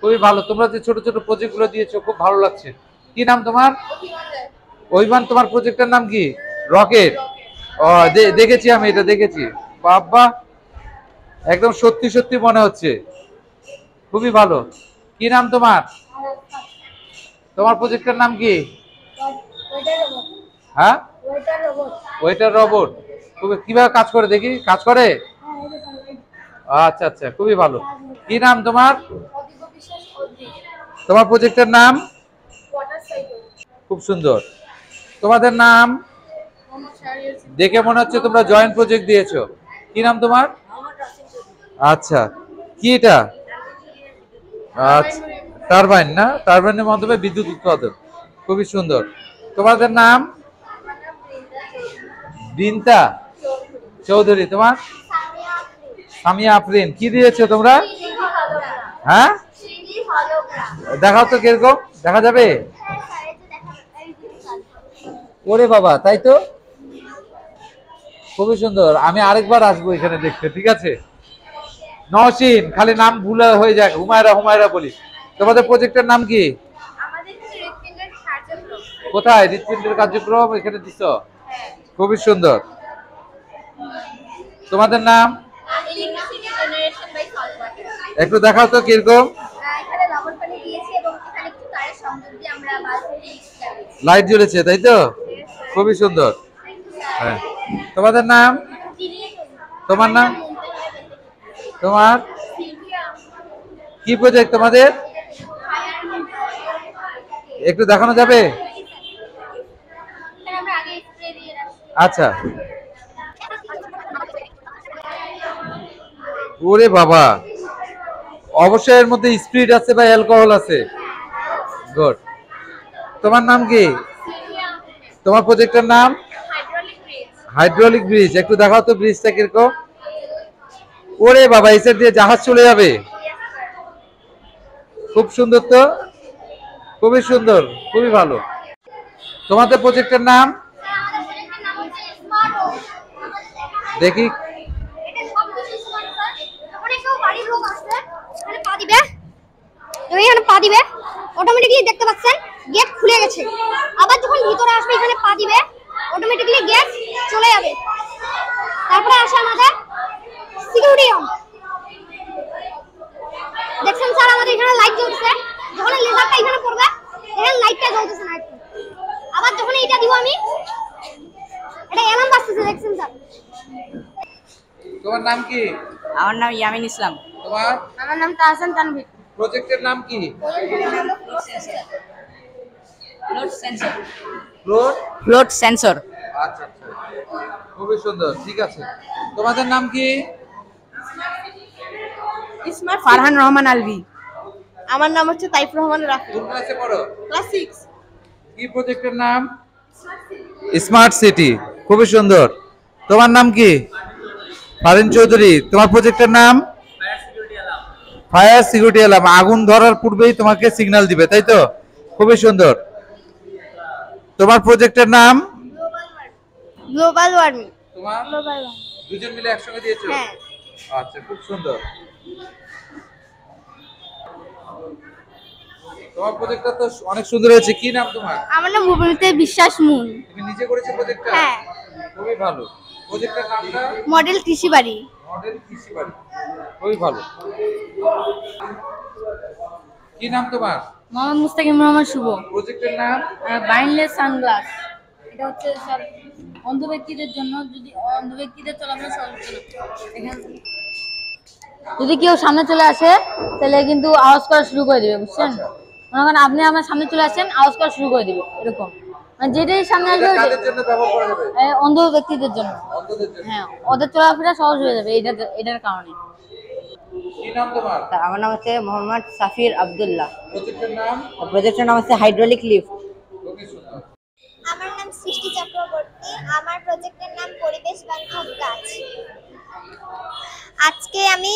খুবই ভালো। তোমরা যে ছোট ছোট প্রজেক্ট গুলো দিয়েছো খুব ভালো লাগছে। কি নাম তোমার? ওইমান। তোমার প্রজেক্টের নাম কি? রকেট। ও দেখেছি, আমি এটা দেখেছি। বাবা একদম সত্যি সত্যি মনে হচ্ছে, খুবই ভালো। কি নাম তোমার? তোমার প্রজেক্টের নাম কি? হ্যাঁ, ওয়েটার রোবট। কিভাবে কাজ করে দেখি? কাজ করে? আচ্ছা আচ্ছা, খুবই ভালো। কি নাম তোমার? তোমার প্রজেক্টের নাম? খুব সুন্দর। তোমাদের নাম দেখে মনে হচ্ছে তোমরা জয়েন্ট প্রজেক্ট দিয়েছো। কি নাম তোমার? আচ্ছা, কি এটা? আচ্ছা, টারবাইন না? টারবাইনের মাধ্যমে বিদ্যুৎ উৎপাদন। খুবই সুন্দর। তোমাদের নাম? বৃন্দা চৌধুরী। তোমার? সামিয়া আফরিন। কি দিয়েছো তোমরা? হ্যাঁ, দেখাও তো কিরকম, দেখা যাবে? ওরে বাবা, তাই তো, খুবই সুন্দর। আমি আরেকবার আসবো এখানে দেখতে, ঠিক আছে? নওশিন, খালি নাম ভুল হয়ে যায়, হুমায়রা বলি। তোমাদের প্রজেক্টের নাম কি? কোথায় হৃৎপিণ্ডের কার্যক্রম এখানে দিচ্ছ? খুবই সুন্দর। তোমাদের নাম? একটু দেখাও তো কিরকম। লাইট জ্বলেছে, তাই তো? খুবই সুন্দর। হ্যাঁ, তোমাদের নাম? তোমার নাম? তোমার কি প্রজেক্ট তোমাদের? একটু দেখানো যাবে? আচ্ছা, ওরে বাবা, অবশ্যই এর মধ্যে স্পিরিট আছে বা অ্যালকোহল আছে। গুড। তোমার নাম কি? তোমার প্রজেক্টের নাম? Hydraulic bridge. একটু দেখাও তো ব্রিজটা কিরকম। ওরে বাবা, এই সাইড দিয়ে জাহাজ চলে যাবে। খুব সুন্দর তো, খুবই সুন্দর, খুবই ভালো। তোমাদের প্রজেক্টের নাম দেখি। এখানে পা দিবে, অটোমেটিক্যালি দেখতে পাচ্ছেন গেট খুলে গেছে। আবার যখন ভিতরে আসবে এখানে পা দিবে, অটোমেটিক্যালি গেট চলে যাবে। তারপরে আসে আমাদের সিকিউরিটি রুম। দেখছেন স্যার, আমাদের এখানে লাইট জ্বলছে। যখন লেজারটা এখানে পড়বে, এখানে লাইটটা জ্বলতেছে না। আবার যখন এটা দিব আমি, এটা অ্যালার্ম বাজতেছে। দেখছেন স্যার। তোমার নাম কি? আমার নাম ইয়ামিন ইসলাম। তোমার? আমার নাম তাহসান তানভীর। প্রজেক্টের নাম কি? Float sensor. আচ্ছা আচ্ছা, খুবই সুন্দর, ঠিক আছে। তোমাদের নাম কি? ইসমাত ফারহান রহমান আলভি। আমার নাম হচ্ছে তাইফুর রহমান রাফি। কোন ক্লাসে পড়ো? ক্লাস 6। কি প্রজেক্টের নাম? Smart city. খুবই সুন্দর। তোমার নাম কি? ফারিন চৌধুরী। তোমার প্রজেক্টের নাম? Fire security alarm. আগুন ধরার পূর্বেই তোমাকে সিগন্যাল দিবে, তাই তো? খুবই সুন্দর। তোমার প্রজেক্টের নাম? Global warming. তোমার? Global warming. দুজন মিলে একসঙ্গে দিয়েছো? হ্যাঁ। আচ্ছা, খুব সুন্দর। তোমার প্রজেক্টটা তো অনেক সুন্দর হয়েছে। কি নাম তোমার? আমার নাম ভূমিতে বিশ্বাস মুন। তুমি নিজে করেছো প্রজেক্টটা? হ্যাঁ। খুবই ভালো। প্রজেক্টের নামটা? মডেল কৃষি বাড়ি। মডেল কৃষি বাড়ি। খুবই ভালো। কি নাম তোমার? মোহাম্মদ মুস্তাকিম রহমান শুভ। প্রজেক্টের নাম? বাইন্ডলেস সানগ্লাস। এটা হচ্ছে স্যার অন্ধ ব্যক্তিদের জন্য, যদি অন্ধ ব্যক্তিদের চলাফেরা সহজ জন্য। এখানে যদি কেউ সামনে চলে আসে তাহলে কিন্তু আওয়াজ করা শুরু করে দিবে, বুঝছেন? মনে করেন আপনি আমার সামনে চলে আসেন, আওয়াজ করা শুরু করে দিবে, এরকম। মানে যেটাই সামনে আসবে কাদের জন্য ব্যবহার করা যাবে? অন্ধ ব্যক্তিদের জন্য। অন্ধদের জন্য? হ্যাঁ, ওদের চলাফেরা সহজ হয়ে যাবে এটার কারণে। কি নাম তোমার? আমার নাম হচ্ছে মোহাম্মদ সাফির আব্দুল্লাহ। প্রজেক্টের নাম? প্রজেক্টের নাম হচ্ছে হাইড্রোলিক লিফট। খুবই সুন্দর। আমার নাম সৃষ্টি চক্রবর্তী। আমার প্রজেক্টের নাম পরিবেশ বান্ধব গাছ। আজকে আমি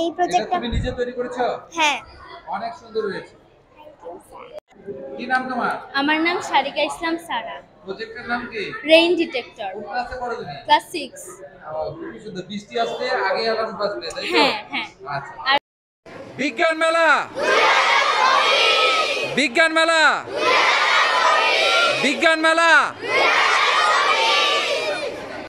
এই প্রজেক্টটা তুমি নিজে তৈরি করেছো? হ্যাঁ। অনেক সুন্দর হয়েছে। কি নাম তোমার? আমার নাম সারিকা ইসলাম সারা। প্রজেক্টের নাম কি? Rain detector. কোন ক্লাসে পড়ো তুমি? ক্লাস 6। খুবই সুন্দর। বৃষ্টি আসলে আগে অ্যালার্ম বাজবে, তাই তো? হ্যাঁ হ্যাঁ। আচ্ছা। বিজ্ঞান মেলা, বিজ্ঞান মেলা, বিজ্ঞান মেলা।